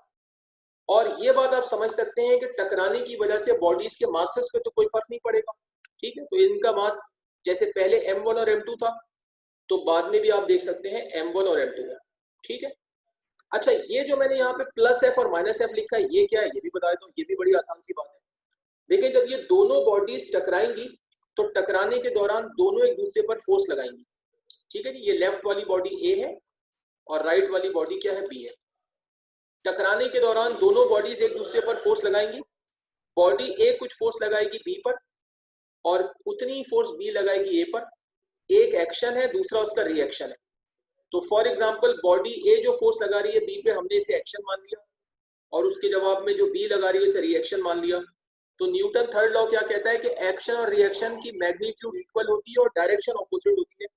और ये बात आप समझ सकते हैं कि टकराने की वजह से बॉडीज के मासेस पे तो कोई फर्क नहीं पड़ेगा, ठीक है। तो इनका मास जैसे पहले m1 और m2 था तो बाद में भी आप देख सकते हैं m1 और m2 है, ठीक है। अच्छा, ये जो मैंने यहाँ पे प्लस एफ और माइनस एफ लिखा है ये क्या है, ये भी बता देता हूँ, ये भी बड़ी आसान सी बात है। देखिए जब ये दोनों बॉडीज टकराएंगी तो टकराने के दौरान दोनों एक दूसरे पर फोर्स लगाएंगी, ठीक है जी। ये लेफ्ट वाली बॉडी ए है और राइट वाली बॉडी क्या है, बी है। टकराने के दौरान दोनों बॉडीज एक दूसरे पर फोर्स लगाएंगी, बॉडी ए कुछ फोर्स लगाएगी बी पर और उतनी ही फोर्स बी लगाएगी ए पर। एक एक्शन है, दूसरा उसका रिएक्शन है। तो फॉर एग्जांपल बॉडी ए जो फोर्स लगा रही है बी पे, हमने इसे एक्शन मान लिया, और उसके जवाब में जो बी लगा रही है इसे रिएक्शन मान लिया। तो न्यूटन थर्ड लॉ क्या कहता है कि एक्शन और रिएक्शन की मैग्नीट्यूड इक्वल होती है और डायरेक्शन ऑपोजिट होती है।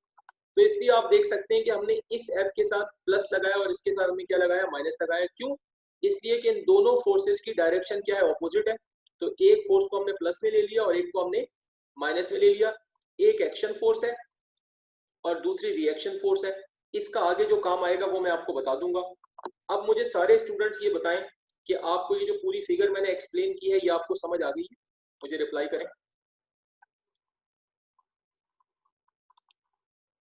तो इसलिए आप देख सकते हैं कि हमने इस एफ के साथ प्लस लगाया और इसके साथ हमने क्या लगाया, माइनस लगाया। क्यों? इसलिए कि इन दोनों फोर्सेस की डायरेक्शन क्या है, ऑपोजिट है। तो एक फोर्स को हमने प्लस में ले लिया और एक को हमने माइनस में ले लिया। एक एक्शन फोर्स है और दूसरी रिएक्शन फोर्स है। इसका आगे जो काम आएगा वो मैं आपको बता दूंगा। अब मुझे सारे स्टूडेंट्स ये बताएं कि आपको ये जो पूरी फिगर मैंने एक्सप्लेन की है ये आपको समझ आ गई है? मुझे रिप्लाई करें।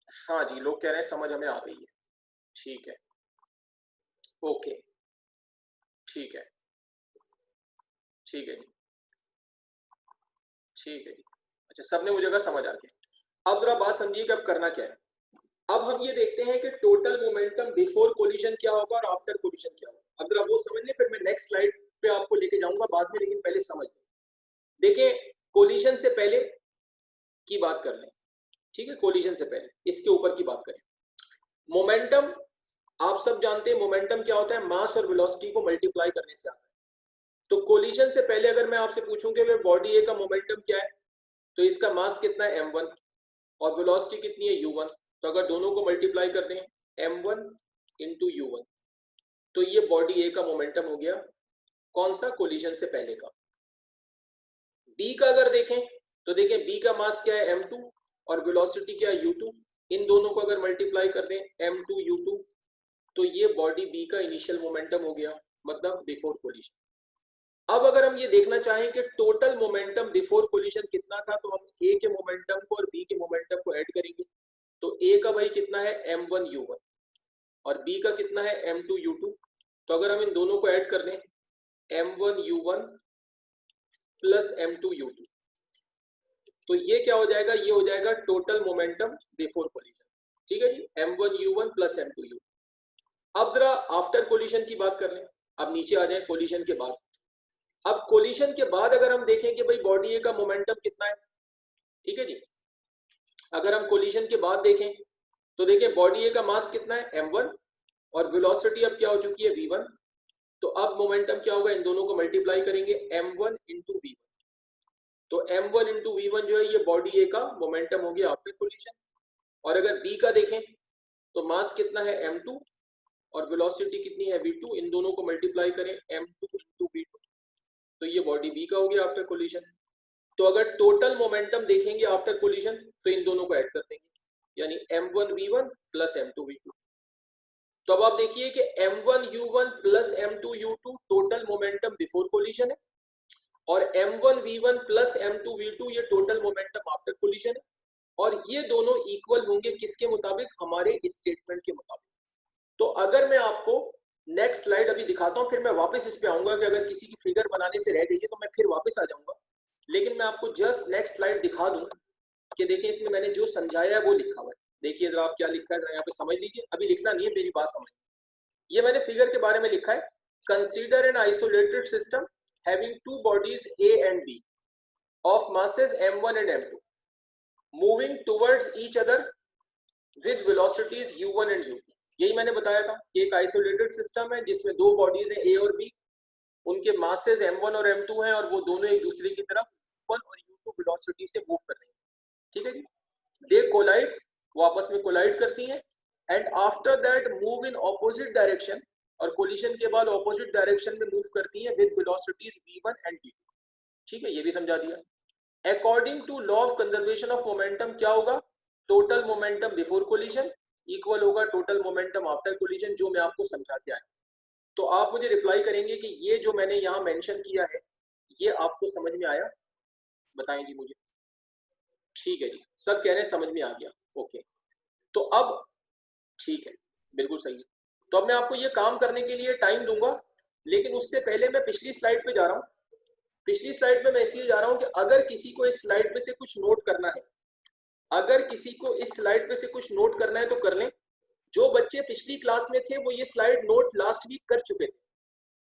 हाँ जी, लोग कह रहे हैं समझ हमें आ गई है। ठीक है, ओके, ठीक है, ठीक है जी, ठीक है जी। अच्छा, सबने मुझे कहा समझ आ गया। अब जरा बात समझिए कि अब करना क्या है। अब हम ये देखते हैं कि टोटल मोमेंटम बिफोर कोलिजन क्या होगा और आफ्टर कोलिजन क्या होगा। अब जरा वो समझ लें, फिर मैं नेक्स्ट स्लाइड पे आपको लेके जाऊंगा बाद में, लेकिन पहले समझ लें। देखिए कोलिजन से पहले की बात कर लें, ठीक है। कोलिजन से पहले इसके ऊपर की बात करें। मोमेंटम आप सब जानते हैं, मोमेंटम क्या होता है, मास और वेलोसिटी को मल्टीप्लाई करने से आता है। तो कोलिजन से पहले अगर मैं आपसे पूछूं कि बॉडी ए का मोमेंटम क्या है, तो इसका मास कितना है m1 और वेलोसिटी कितनी है u1। तो अगर दोनों को मल्टीप्लाई कर दें m1 इंटू u1 तो ये बॉडी ए का मोमेंटम हो गया। कौन सा? कोलिजन से पहले का। बी का अगर देखें तो देखें बी का मास क्या है m2 और वेलोसिटी क्या है u2। इन दोनों को अगर मल्टीप्लाई कर दें m2 u2 तो ये बॉडी बी का इनिशियल मोमेंटम हो गया, मतलब बिफोर कोलिजन। अब अगर हम ये देखना चाहें कि टोटल मोमेंटम बिफोर कोलिजन कितना था, तो हम ए के मोमेंटम को और बी के मोमेंटम को ऐड करेंगे। तो ए का भाई कितना है m1 u1 और बी का कितना है m2 u2। तो अगर हम इन दोनों को ऐड कर दें m1 u1 plus m2 u2 तो ये क्या हो जाएगा, ये हो जाएगा टोटल मोमेंटम बिफोर कोलिजन, ठीक है जी। m1 u1 plus m2 u2। अब जरा आफ्टर कोलिजन की बात कर लें। अब नीचे आ जाए कोलिजन के बाद। अब कोलिजन के बाद अगर हम देखें कि भाई बॉडी ए का मोमेंटम कितना है, ठीक है जी। अगर हम कोलिजन के बाद देखें तो देखें बॉडी ए का मास कितना है m1 और वेलोसिटी अब क्या हो चुकी है v1। तो अब मोमेंटम क्या होगा, इन दोनों को मल्टीप्लाई करेंगे m1 इंटू v1। तो m1 इंटू v1 जो है ये बॉडी ए का मोमेंटम हो गया आफ्टर कोलिजन। और अगर b का देखें तो मास कितना है m2 और वेलोसिटी कितनी है v2। इन दोनों को मल्टीप्लाई करें m2 इंटू v2 तो ये बॉडी b का हो गया आफ्टर कोलिजन। तो अगर टोटल मोमेंटम देखेंगे आफ्टर कोलिजन तो इन दोनों को ऐड कर देंगे, यानी m1 v1 plus m2 v2। तो अब आप देखिए कि m1u1 plus m2u2 total momentum before collision है, और m1v1 प्लस m2v2 ये टोटल मोमेंटम आफ्टर कोलिजन है, और ये दोनों इक्वल होंगे किसके मुताबिक, हमारे स्टेटमेंट के मुताबिक। तो अगर मैं आपको नेक्स्ट स्लाइड अभी दिखाता हूं, फिर मैं वापस इस पे आऊंगा कि अगर किसी की फिगर बनाने से रह गई है तो मैं फिर वापस आ जाऊंगा, लेकिन मैं आपको जस्ट नेक्स्ट स्लाइड दिखा दूं कि देखिए इसमें मैंने जो समझाया है वो लिखा हुआ है। देखिए जरा आप क्या लिखा है, यहाँ पे समझ लीजिए, अभी लिखना नहीं है, मेरी बात समझ। ये मैंने फिगर के बारे में लिखा है, consider an isolated system having two bodies A and B of masses m1 and m2 moving towards each other with velocities u1 and u2। यही मैंने बताया था कि एक आइसोलेटेड सिस्टम है जिसमें दो बॉडीज हैं ए और बी, उनके मासेस m1 और m2 हैं, और वो दोनों एक दूसरे की तरफ u1 और u2 वेलोसिटी से मूव कर रहे हैं। ठीक है जी, दे कोलाइड, वो आपस में कोलाइड करती हैं, and after that move in opposite direction, और कोलिजन के बाद ऑपोजिट डायरेक्शन में मूव करती हैं with velocities v1 and v2। ठीक है, ये भी समझा दिया। According to law of conservation of momentum क्या होगा, total momentum before collision equal होगा टोटल मोमेंटम आफ्टर कोलिजन, जो मैं आपको समझा के आया। तो आप मुझे रिप्लाई करेंगे कि ये जो मैंने यहाँ मेंशन किया है ये आपको समझ में आया, बताएं जी मुझे। ठीक है जी, सब कह रहे हैं समझ में आ गया, ओके। तो अब ठीक है, बिल्कुल सही है। तो अब मैं आपको ये काम करने के लिए टाइम दूंगा, लेकिन उससे पहले मैं पिछली स्लाइड पे जा रहा हूँ। पिछली स्लाइड पे मैं इसलिए जा रहा हूँ कि अगर किसी को इस स्लाइड पे से कुछ नोट करना है, अगर किसी को इस स्लाइड पे से कुछ नोट करना है तो कर लें। जो बच्चे पिछली क्लास में थे वो ये स्लाइड नोट लास्ट वीक कर चुके थे,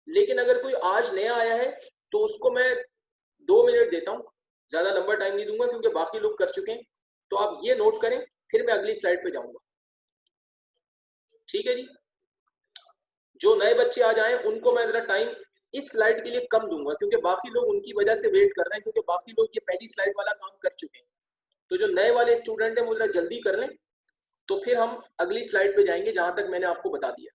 लेकिन अगर कोई आज नया आया है तो उसको मैं 2 मिनट देता हूँ, ज्यादा लंबा टाइम नहीं दूंगा क्योंकि बाकी लोग कर चुके हैं। तो आप ये नोट करें, फिर मैं अगली स्लाइड पे जाऊंगा। ठीक है जी, जो नए बच्चे आ जाएं उनको मैं जरा टाइम इस स्लाइड के लिए कम दूंगा, क्योंकि बाकी लोग उनकी वजह से वेट कर रहे हैं, क्योंकि बाकी लोग ये पहली स्लाइड वाला काम कर चुके हैं। तो जो नए वाले स्टूडेंट हैं वो जरा जल्दी कर लें, तो फिर हम अगली स्लाइड पे जाएंगे जहां तक मैंने आपको बता दिया।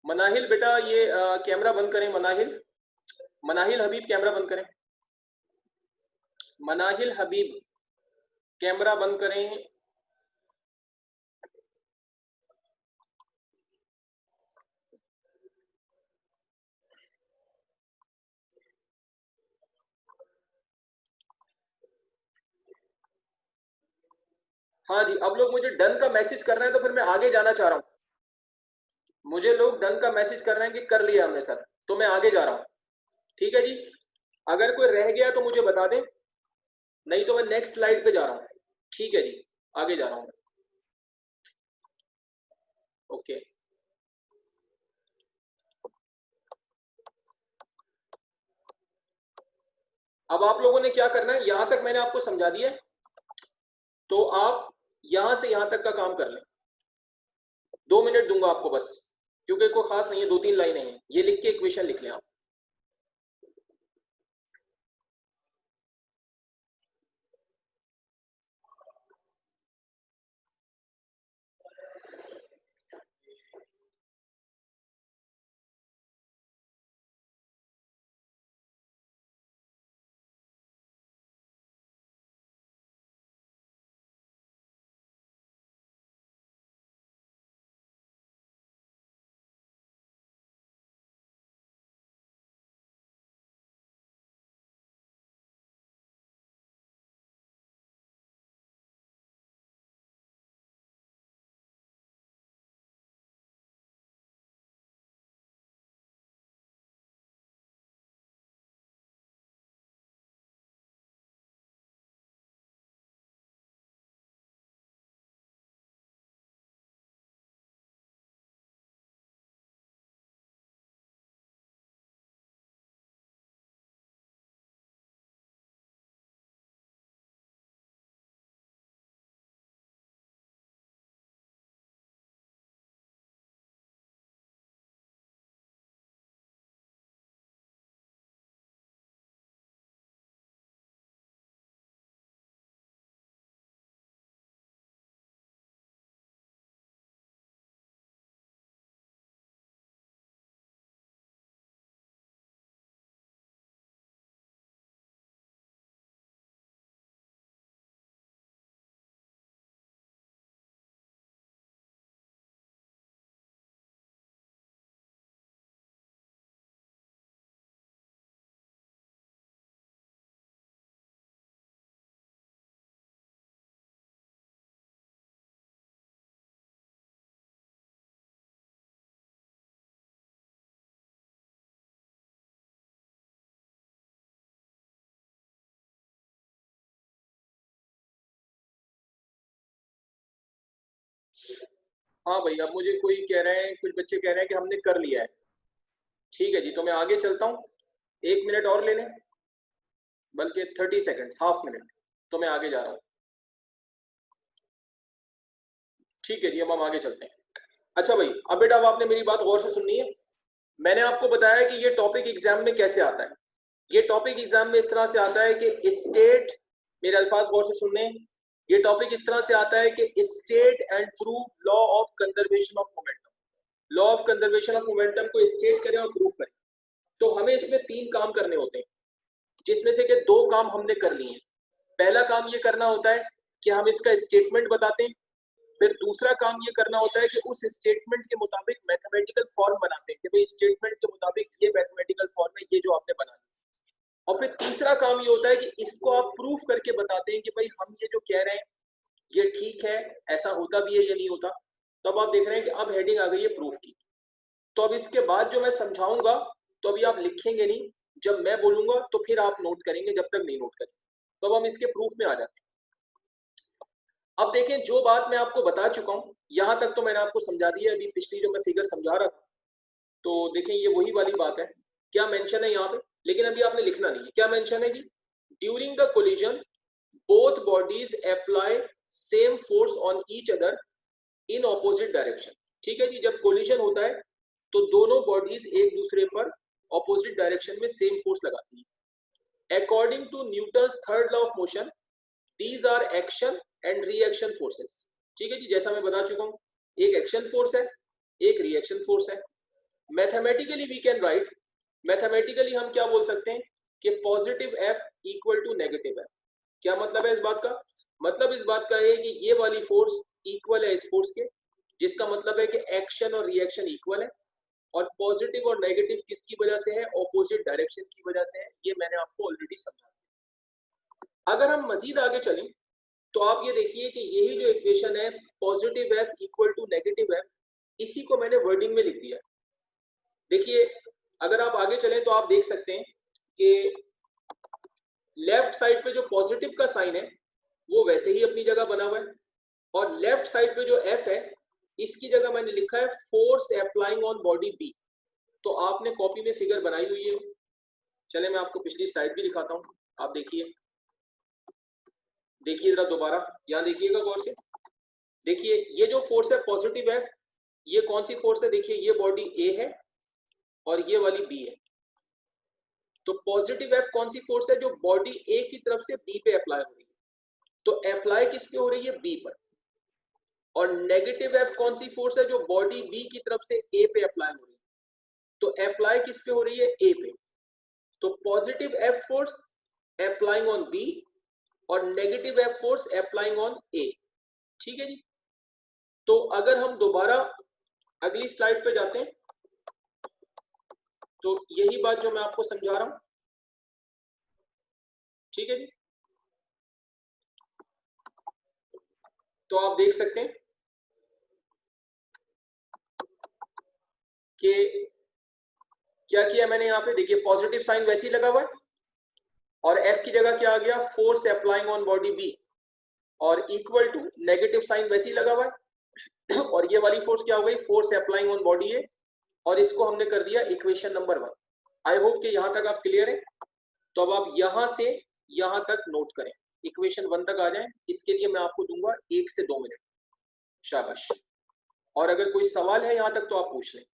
मनाहिल बेटा ये कैमरा बंद करें, मनाहिल, मनाहिल हबीब कैमरा बंद करें, मनाहिल हबीब कैमरा बंद करें। हाँ जी, अब लोग मुझे डन का मैसेज कर रहे हैं, तो फिर मैं आगे जाना चाह रहा हूँ। मुझे लोग डन का मैसेज कर रहे हैं कि कर लिया हमने सर, तो मैं आगे जा रहा हूँ। ठीक है जी, अगर कोई रह गया तो मुझे बता दें, नहीं तो मैं नेक्स्ट स्लाइड पे जा रहा हूँ। ठीक है जी, आगे जा रहा हूँ। ओके, अब आप लोगों ने क्या करना है, यहां तक मैंने आपको समझा दिया, तो आप यहां से यहां तक का काम कर लें। 2 मिनट दूंगा आपको बस, क्योंकि कोई खास नहीं है, 2-3 लाइनें हैं, ये लिख के इक्वेशन लिख लें आप। हाँ भाई, अब मुझे कोई कह रहे हैं, कुछ बच्चे कह रहे हैं कि हमने कर लिया है। ठीक है जी, तो मैं आगे चलता हूँ। 1 मिनट और ले लें, बल्कि 30 सेकेंड, हाफ मिनट, तो मैं आगे जा रहा हूँ। ठीक है जी, अब हम आगे चलते हैं। अच्छा भाई, अब बेटा अब आपने मेरी बात गौर से सुननी है। मैंने आपको बताया कि ये टॉपिक एग्जाम में कैसे आता है। ये टॉपिक एग्जाम में इस तरह से आता है कि स्टेट, मेरे अल्फाज गौर से सुनने, ये टॉपिक इस तरह से आता है कि state and prove law of conservation of momentum. Law of conservation of momentum को स्टेट करें और प्रूव करें। तो हमें इसमें 3 काम करने होते हैं, जिसमें से कि 2 काम हमने कर लिए हैं। पहला काम ये करना होता है कि हम इसका स्टेटमेंट बताते हैं। फिर दूसरा काम ये करना होता है कि उस स्टेटमेंट के मुताबिक मैथमेटिकल फॉर्म बनाते हैं कि भाई स्टेटमेंट के मुताबिक ये मैथमेटिकल फॉर्म है, ये जो आपने बना दिया। और फिर तीसरा काम ये होता है कि इसको आप प्रूफ करके बताते हैं कि भाई हम ये जो कह रहे हैं ये ठीक है, ऐसा होता भी है या नहीं होता। तो अब आप देख रहे हैं कि अब हेडिंग आ गई है प्रूफ की। तो अब इसके बाद जो मैं समझाऊंगा, तो अभी आप लिखेंगे नहीं, जब मैं बोलूंगा तो फिर आप नोट करेंगे, जब तक नहीं नोट करेंगे। तो अब हम इसके प्रूफ में आ जाते हैं। अब देखें, जो बात मैं आपको बता चुका हूं, यहां तक तो मैंने आपको समझा दिया। अभी पिछली जो मैं फिगर समझा रहा था, तो देखें ये वही वाली बात है। क्या मेंशन है यहाँ पे, लेकिन अभी आपने लिखना नहीं है। क्या मेंशन है कि during the collision both bodies apply same force on each other in opposite direction. ठीक है जी, जब कोलिजन होता है तो दोनों बॉडीज एक दूसरे पर ऑपोजिट डायरेक्शन में सेम फोर्स लगाती है। According to Newton's third law of motion, these are action and reaction forces. ठीक है जी, जैसा मैं बता चुका हूं, एक एक्शन फोर्स है, एक रिएक्शन फोर्स है। Mathematically we can write, mathematically हम क्या बोल सकते हैं कि positive F equal to negative F. क्या मतलब है इस बात का? मतलब इस बात का है कि ये वाली फोर्स इक्वल है इस फोर्स के, जिसका मतलब है कि एक्शन और रिएक्शन इक्वल है। और पॉजिटिव और नेगेटिव किसकी वजह से है? ऑपोजिट डायरेक्शन की वजह से है। ये मैंने आपको ऑलरेडी समझा। अगर हम मजीद आगे चलें, तो आप ये देखिए कि यही जो इक्वेशन है positive F equal to negative F, इसी को मैंने वर्डिंग में लिख दिया। देखिए, अगर आप आगे चलें तो आप देख सकते हैं कि लेफ्ट साइड पे जो पॉजिटिव का साइन है वो वैसे ही अपनी जगह बना हुआ है, और लेफ्ट साइड पे जो एफ है इसकी जगह मैंने लिखा है force applying on body B. तो आपने कॉपी में फिगर बनाई हुई है। चले मैं आपको पिछली स्लाइड भी दिखाता हूँ, आप देखिए। देखिए जरा दोबारा, यहाँ देखिएगा गौर से। देखिए ये जो फोर्स है पॉजिटिव एफ, ये कौन सी फोर्स है? देखिए ये बॉडी ए है और ये वाली बी है। तो पॉजिटिव एफ कौन सी फोर्स है? जो बॉडी ए की तरफ से बी पे अप्लाई हो रही है। तो अप्लाई किस पे हो रही है? बी पर। और नेगेटिव एफ कौन सी फोर्स है? जो बॉडी बी की तरफ से ए पे अप्लाई हो रही है। तो अप्लाई किस पे हो रही है? ए पे। तो positive F force applying on B और negative F force applying on A. ठीक है जी। तो अगर हम दोबारा अगली स्लाइड पे जाते हैं, तो यही बात जो मैं आपको समझा रहा हूं। ठीक है जी, तो आप देख सकते हैं कि क्या किया मैंने यहाँ पे। देखिए पॉजिटिव साइन वैसे ही लगा हुआ है, और एफ की जगह क्या आ गया? Force applying on body B. और इक्वल टू नेगेटिव साइन वैसे ही लगा हुआ है, और ये वाली फोर्स क्या हो गई? Force applying on body A. और इसको हमने कर दिया इक्वेशन नंबर 1। आई होप कि यहां तक आप क्लियर है। तो अब आप यहां से यहां तक नोट करें, इक्वेशन 1 तक आ जाएं। इसके लिए मैं आपको दूंगा 1 से 2 मिनट। शाबाश। और अगर कोई सवाल है यहां तक तो आप पूछ लें।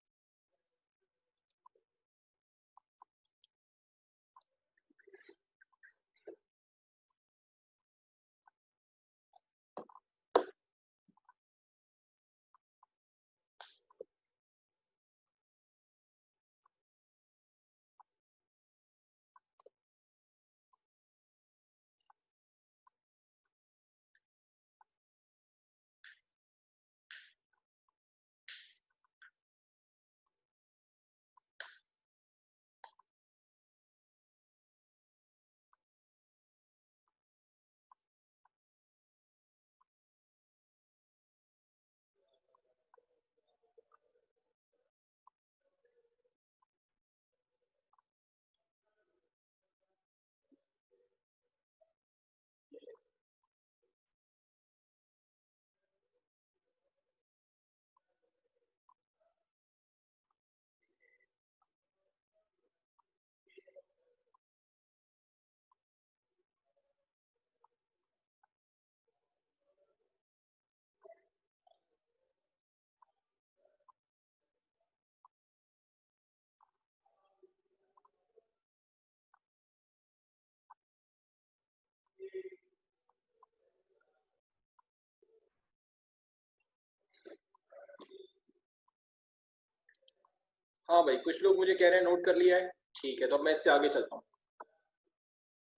हाँ भाई, कुछ लोग मुझे कह रहे हैं नोट कर लिया है, ठीक है, तो अब मैं इससे आगे चलता हूँ।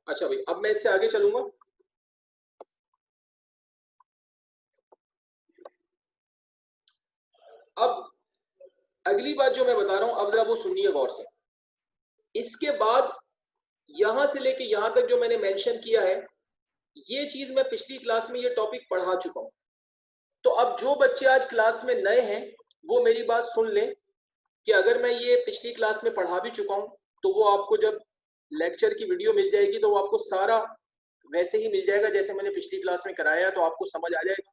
अच्छा भाई, अब मैं इससे आगे चलूंगा। अब अगली बात जो मैं बता रहा हूं, अब जरा वो सुनिए गौर से। इसके बाद यहां से लेके यहां तक जो मैंने मेंशन किया है, ये चीज मैं पिछली क्लास में ये टॉपिक पढ़ा चुका हूं। तो अब जो बच्चे आज क्लास में नए हैं वो मेरी बात सुन लें कि अगर मैं ये पिछली क्लास में पढ़ा भी चुका हूं तो वो आपको जब लेक्चर की वीडियो मिल जाएगी तो वो आपको सारा वैसे ही मिल जाएगा जैसे मैंने पिछली क्लास में कराया, तो आपको समझ आ जाएगा।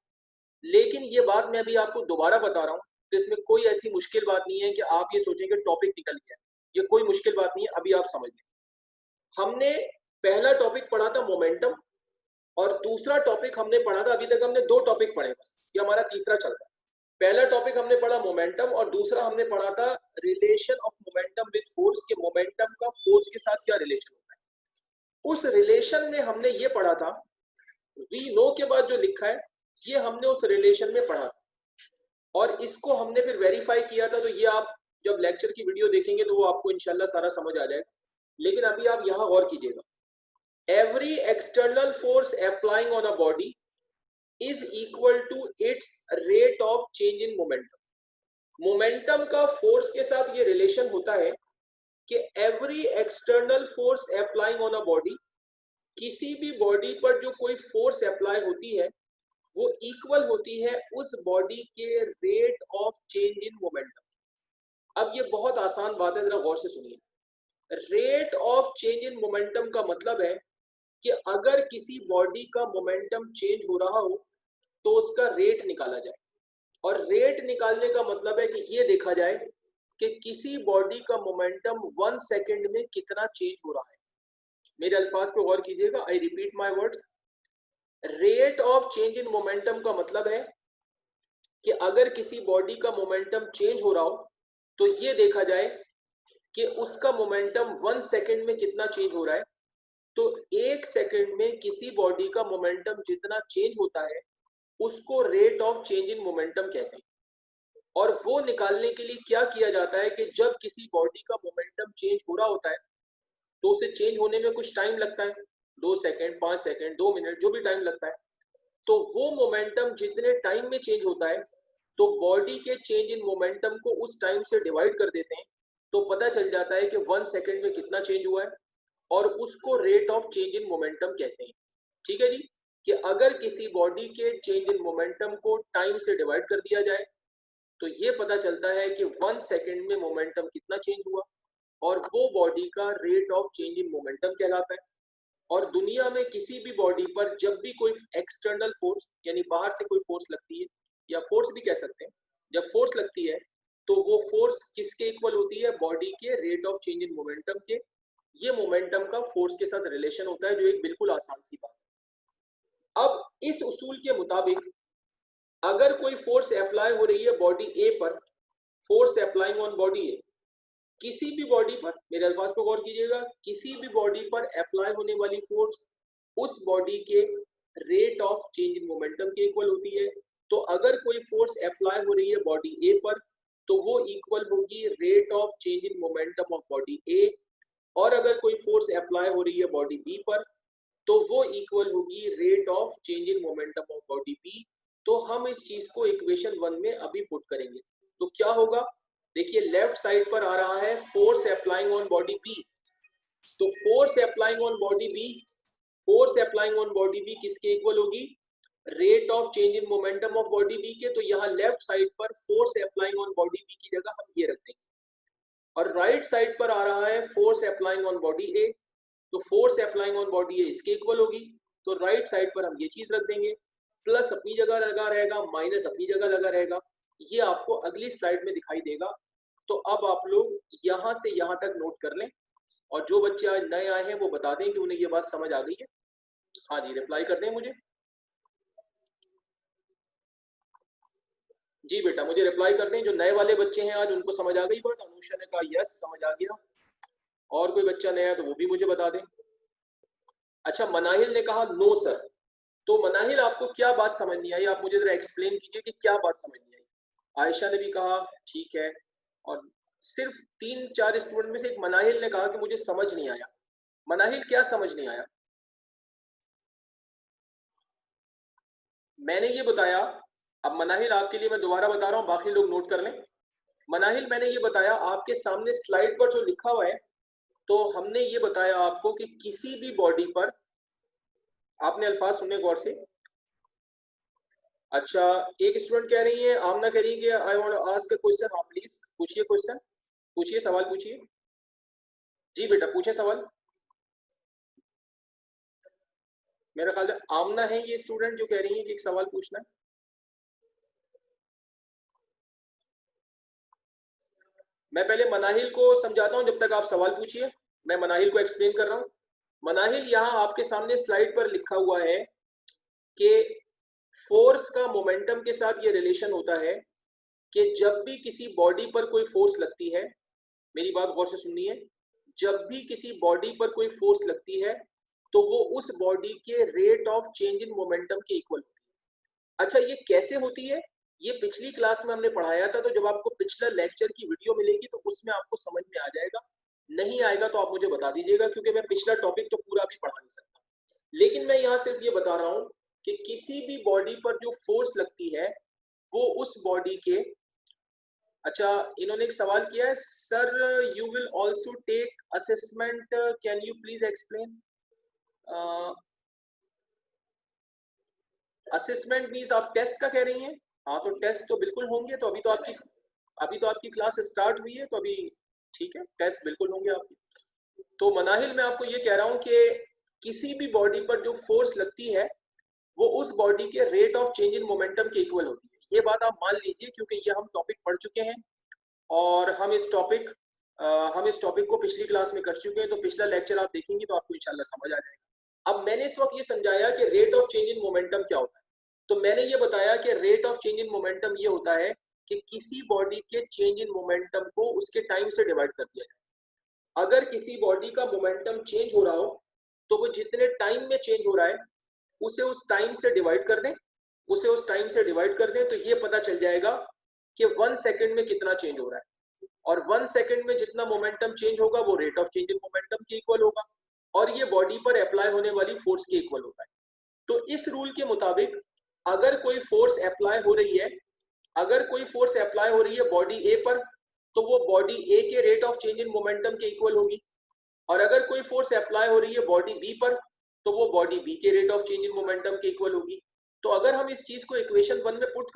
लेकिन ये बात मैं अभी आपको दोबारा बता रहा हूँ, तो इसमें कोई ऐसी मुश्किल बात नहीं है कि आप ये सोचेंगे टॉपिक निकल गया। ये कोई मुश्किल बात नहीं है, अभी आप समझ लें। हमने पहला टॉपिक पढ़ा था मोमेंटम, और दूसरा टॉपिक हमने पढ़ा था, अभी तक हमने दो टॉपिक पढ़े बस, ये हमारा तीसरा चल रहा है। पहला टॉपिक हमने पढ़ा मोमेंटम और दूसरा हमने पढ़ा था relation of momentum with force, के मोमेंटम का फोर्स के साथ क्या रिलेशन होता है। उस रिलेशन में हमने ये पढ़ा था, वी नो के बाद जो लिखा है ये हमने उस रिलेशन में पढ़ा था, और इसको हमने फिर वेरीफाई किया था। तो ये आप जब लेक्चर की वीडियो देखेंगे तो वो आपको इंशाल्लाह सारा समझ आ जाएगा। लेकिन अभी आप यहां गौर कीजिएगा, every external force applying on a body is equal to its rate of change in momentum। Momentum का फोर्स के साथ ये रिलेशन होता है कि every external force applying on a body, किसी भी बॉडी पर जो कोई फोर्स अप्लाई होती है वो इक्वल होती है उस बॉडी के rate of change in momentum. अब ये बहुत आसान बात है, जरा गौर से सुनिए। Rate of change in momentum का मतलब है कि अगर किसी बॉडी का मोमेंटम चेंज हो रहा हो तो उसका रेट निकाला जाए, और रेट निकालने का मतलब है कि ये देखा जाए कि किसी बॉडी का मोमेंटम 1 सेकंड में कितना चेंज हो रहा है। मेरे अल्फाज पे गौर कीजिएगा, I repeat my words. Rate of change in momentum का मतलब है कि अगर किसी बॉडी का मोमेंटम चेंज हो रहा हो तो ये देखा जाए कि उसका मोमेंटम 1 सेकंड में कितना चेंज हो रहा है। तो 1 सेकंड में किसी बॉडी का मोमेंटम जितना चेंज होता है उसको rate of change in momentum कहते हैं। और वो निकालने के लिए क्या किया जाता है कि जब किसी बॉडी का मोमेंटम चेंज हो रहा होता है तो उसे चेंज होने में कुछ टाइम लगता है, 2 सेकंड, 5 सेकंड, 2 मिनट, जो भी टाइम लगता है। तो वो मोमेंटम जितने टाइम में चेंज होता है तो बॉडी के चेंज इन मोमेंटम को उस टाइम से डिवाइड कर देते हैं, तो पता चल जाता है कि 1 सेकंड में कितना चेंज हुआ है, और उसको rate of change in momentum कहते हैं। ठीक है जी, कि अगर किसी बॉडी के चेंज इन मोमेंटम को टाइम से डिवाइड कर दिया जाए तो ये पता चलता है कि 1 सेकंड में मोमेंटम कितना चेंज हुआ, और वो बॉडी का rate of change in momentum कहलाता है। और दुनिया में किसी भी बॉडी पर जब भी कोई एक्सटर्नल फोर्स यानी बाहर से कोई फोर्स लगती है, या फोर्स भी कह सकते हैं, जब फोर्स लगती है तो वो फोर्स किसके इक्वल होती है, बॉडी के rate of change in momentum के। ये मोमेंटम का फोर्स के साथ रिलेशन होता है, जो एक बिल्कुल आसान सी बात है। अब इस उसूल के मुताबिक अगर कोई फोर्स अप्लाई हो रही है बॉडी ए पर, फोर्स अप्लाइंग ऑन बॉडी ए, किसी भी बॉडी पर, मेरे अल्फाज पर गौर कीजिएगा, किसी भी बॉडी पर अप्लाई होने वाली फोर्स उस बॉडी के rate of change in momentum के इक्वल होती है। तो अगर कोई फोर्स अप्लाई हो रही है बॉडी ए पर तो वो इक्वल होगी rate of change in momentum of body A, और अगर कोई फोर्स अप्लाई हो रही है बॉडी बी पर तो वो इक्वल होगी rate of change in momentum of body B. तो हम इस चीज को इक्वेशन 1 में अभी पुट करेंगे। तो क्या होगा, देखिए लेफ्ट साइड पर आ रहा है force applying on body B. तो force applying on body B, force applying on body B किसके इक्वल होगी, rate of change in momentum of body B के। तो यहाँ लेफ्ट साइड पर force applying on body B की जगह हम ये रख देंगे, और राइट साइड पर आ रहा है फोर्स अप्लाइंग ऑन बॉडी ए। तो फोर्स अप्लाइंग ऑन बॉडी ए इसके इक्वल होगी, तो राइट साइड पर हम ये चीज रख देंगे। प्लस अपनी जगह लगा रहेगा, माइनस अपनी जगह लगा रहेगा, ये आपको अगली स्लाइड में दिखाई देगा। तो अब आप लोग यहां से यहां तक नोट कर लें, और जो बच्चे आज नए आए हैं वो बता दें कि उन्हें ये बात समझ आ गई है। हाँ जी, रिप्लाई कर दें मुझे। जी बेटा, मुझे रिप्लाई कर दें, जो नए वाले बच्चे हैं आज उनको समझ आ गई बात। अनुषा ने कहा यस समझ आ गया, और कोई बच्चा नया है तो वो भी मुझे बता दें। अच्छा, मनाहिल ने कहा नो सर। तो मनाहिल, आपको क्या बात समझ नहीं आई, आप मुझे जरा एक्सप्लेन कीजिए कि क्या बात समझ नहीं आई। आयशा ने भी कहा ठीक है, और सिर्फ 3-4 स्टूडेंट में से एक मनाहिल ने कहा कि मुझे समझ नहीं आया। मनाहिल, क्या समझ नहीं आया? मैंने ये बताया, अब मनाहिल आपके लिए मैं दोबारा बता रहा हूं, बाकी लोग नोट कर लें। मनाहिल, मैंने ये बताया आपके सामने स्लाइड पर जो लिखा हुआ है, तो हमने ये बताया आपको कि किसी भी बॉडी पर, आपने अल्फाज सुने गौर से। अच्छा, एक स्टूडेंट कह रही है, आमना कह रही है कि I want to ask a question. आप प्लीज पूछिए क्वेश्चन, पूछिए, सवाल पूछिए। जी बेटा, पूछे सवाल। मेरा ख्याल है आमना है ये स्टूडेंट जो कह रही है कि एक सवाल पूछना है। मैं पहले मनाहिल को समझाता हूं, जब तक आप सवाल पूछिए। मैं मनाहिल को एक्सप्लेन कर रहा हूं। मनाहिल, यहां आपके सामने स्लाइड पर लिखा हुआ है कि फोर्स का मोमेंटम के साथ ये रिलेशन होता है कि जब भी किसी बॉडी पर कोई फोर्स लगती है, मेरी बात गौर से सुननी है, जब भी किसी बॉडी पर कोई फोर्स लगती है तो वो उस बॉडी के rate of change in momentum के इक्वल होती है। अच्छा, ये कैसे होती है? ये पिछली क्लास में हमने पढ़ाया था, तो जब आपको पिछला लेक्चर की वीडियो मिलेगी तो उसमें आपको समझ में आ जाएगा। नहीं आएगा तो आप मुझे बता दीजिएगा, क्योंकि मैं पिछला टॉपिक तो पूरा भी पढ़ा नहीं सकता। लेकिन मैं यहाँ सिर्फ ये बता रहा हूं कि किसी भी बॉडी पर जो फोर्स लगती है वो उस बॉडी के, अच्छा, इन्होंने एक सवाल किया है, sir you will also take assessment, can you please explain? Assessment means आप टेस्ट का कह रही हैं? हाँ, तो टेस्ट तो बिल्कुल होंगे। तो अभी तो आपकी क्लास स्टार्ट हुई है, तो अभी ठीक है, टेस्ट बिल्कुल होंगे आपके। तो मनाहिल, मैं आपको ये कह रहा हूँ कि किसी भी बॉडी पर जो फोर्स लगती है वो उस बॉडी के rate of change in momentum के इक्वल होती है। ये बात आप मान लीजिए, क्योंकि ये हम टॉपिक पढ़ चुके हैं और हम इस टॉपिक को पिछली क्लास में कर चुके हैं। तो पिछला लेक्चर आप देखेंगे तो आपको इंशाल्लाह समझ आ जाएगा। अब मैंने इस वक्त ये समझाया कि rate of change in momentum क्या होता है। तो मैंने ये बताया कि rate of change in momentum ये होता है कि किसी बॉडी के चेंज इन मोमेंटम को उसके टाइम से डिवाइड कर दिया जाए। अगर किसी बॉडी का मोमेंटम चेंज हो रहा हो तो वो जितने टाइम में चेंज हो रहा है उसे उस टाइम से डिवाइड कर दें, तो ये पता चल जाएगा कि 1 सेकंड में कितना चेंज हो रहा है। और 1 सेकंड में जितना मोमेंटम चेंज होगा वो rate of change in momentum के इक्वल होगा, और ये बॉडी पर अप्लाई होने वाली फोर्स के इक्वल होता है। तो इस रूल के मुताबिक अगर कोई फोर्स अप्लाई हो रही है बॉडी ए पर, तो वो बॉडी ए के rate of change in momentum के इक्वल होगी। और अगर कोई फोर्स अप्लाई हो रही है बॉडी बी पर, तो वो बॉडी बी के rate of change in momentum के इक्वल होगी। तो अगर हम इस चीज को इक्वेशन 1 में पुट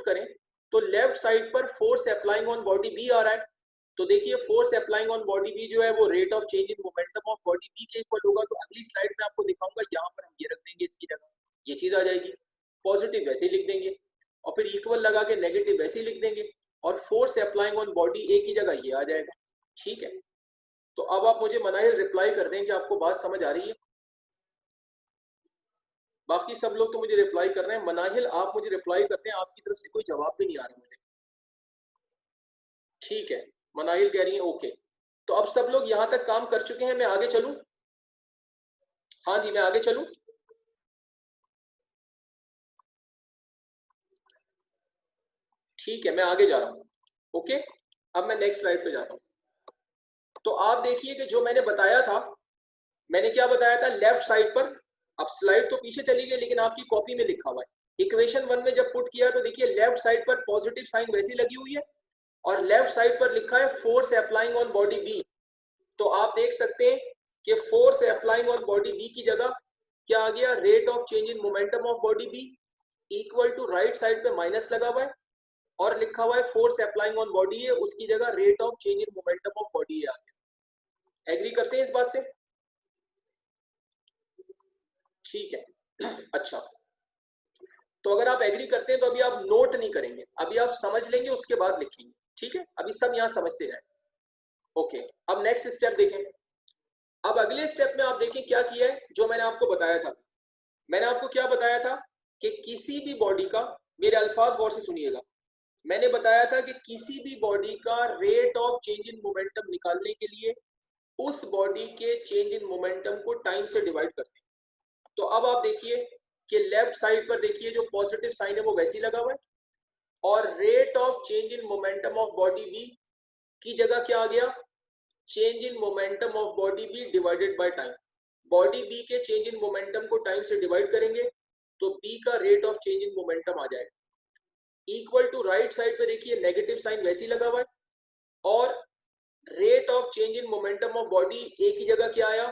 करें, तो लेफ्ट साइड पर force applying on body B आ रहा है। तो देखिए, force applying on body B जो है वो rate of change in momentum of body B के इक्वल होगा। तो अगली स्लाइड में आपको दिखाऊंगा, यहाँ पर हम ये रख देंगे, इसकी जगह ये चीज आ जाएगी। पॉजिटिव वैसे ही लिख देंगे और फिर इक्वल लगा के नेगेटिव वैसे ही लिख देंगे, और force applying on body A की जगह ये आ जाएगा। ठीक है, तो अब आप मुझे मनाहिल रिप्लाई कर दें कि आपको बात समझ आ रही है। बाकी सब लोग तो मुझे रिप्लाई कर रहे हैं। मनाहिल, आप मुझे रिप्लाई करते हैं, आपकी तरफ से कोई जवाब भी नहीं आ रहा मुझे। ठीक है, मनाहिल कह रही है ओके। तो अब सब लोग यहां तक काम कर चुके हैं, मैं आगे चलूं? हाँ जी, मैं आगे चलूं? ठीक है, मैं आगे जा रहा हूं। ओके, अब मैं नेक्स्ट स्लाइड पे जाता हूं। तो आप देखिए कि जो मैंने बताया था, मैंने क्या बताया था लेफ्ट साइड पर। अब स्लाइड तो पीछे चली गई, लेकिन आपकी कॉपी में लिखा हुआ है। इक्वेशन 1 में जब पुट किया तो देखिए लेफ्ट साइड पर पॉजिटिव साइन वैसी लगी हुई है, और लेफ्ट साइड पर लिखा है force applying on body B. तो आप देख सकते हैं कि force applying on body B की जगह क्या आ गया, rate of change in momentum of body B equal to right side पे माइनस लगा हुआ है, और लिखा हुआ है फोर्स अप्लाइंग ऑन बॉडी है, उसकी जगह rate of change in momentum of body आ गया। एग्री करते हैं इस बात से? ठीक है। अच्छा, तो अगर आप एग्री करते हैं तो अभी आप नोट नहीं करेंगे, अभी आप समझ लेंगे उसके बाद लिखेंगे। ठीक है, अभी सब यहां समझते जाए। ओके, अब नेक्स्ट स्टेप देखें। अब अगले स्टेप में आप देखें क्या किया है, जो मैंने आपको बताया था। मैंने आपको क्या बताया था कि किसी भी बॉडी का, मेरे अल्फाज गौर से सुनिएगा, मैंने बताया था कि किसी भी बॉडी का rate of change in momentum निकालने के लिए उस बॉडी के चेंज इन मोमेंटम को टाइम से डिवाइड करते हैं। तो अब आप देखिए कि लेफ्ट साइड पर देखिए जो पॉजिटिव साइन है वो वैसे ही लगा हुआ है, और rate of change in momentum of body B की जगह क्या आ गया, change in momentum of body B divided by time. Body B के चेंज इन मोमेंटम को टाइम से डिवाइड करेंगे तो बी का rate of change in momentum आ जाएगा। इक्वल टू राइट साइड पे देखिए नेगेटिव साइन वैसे ही लगा हुआ है, और rate of change in momentum of body A की जगह क्या आया,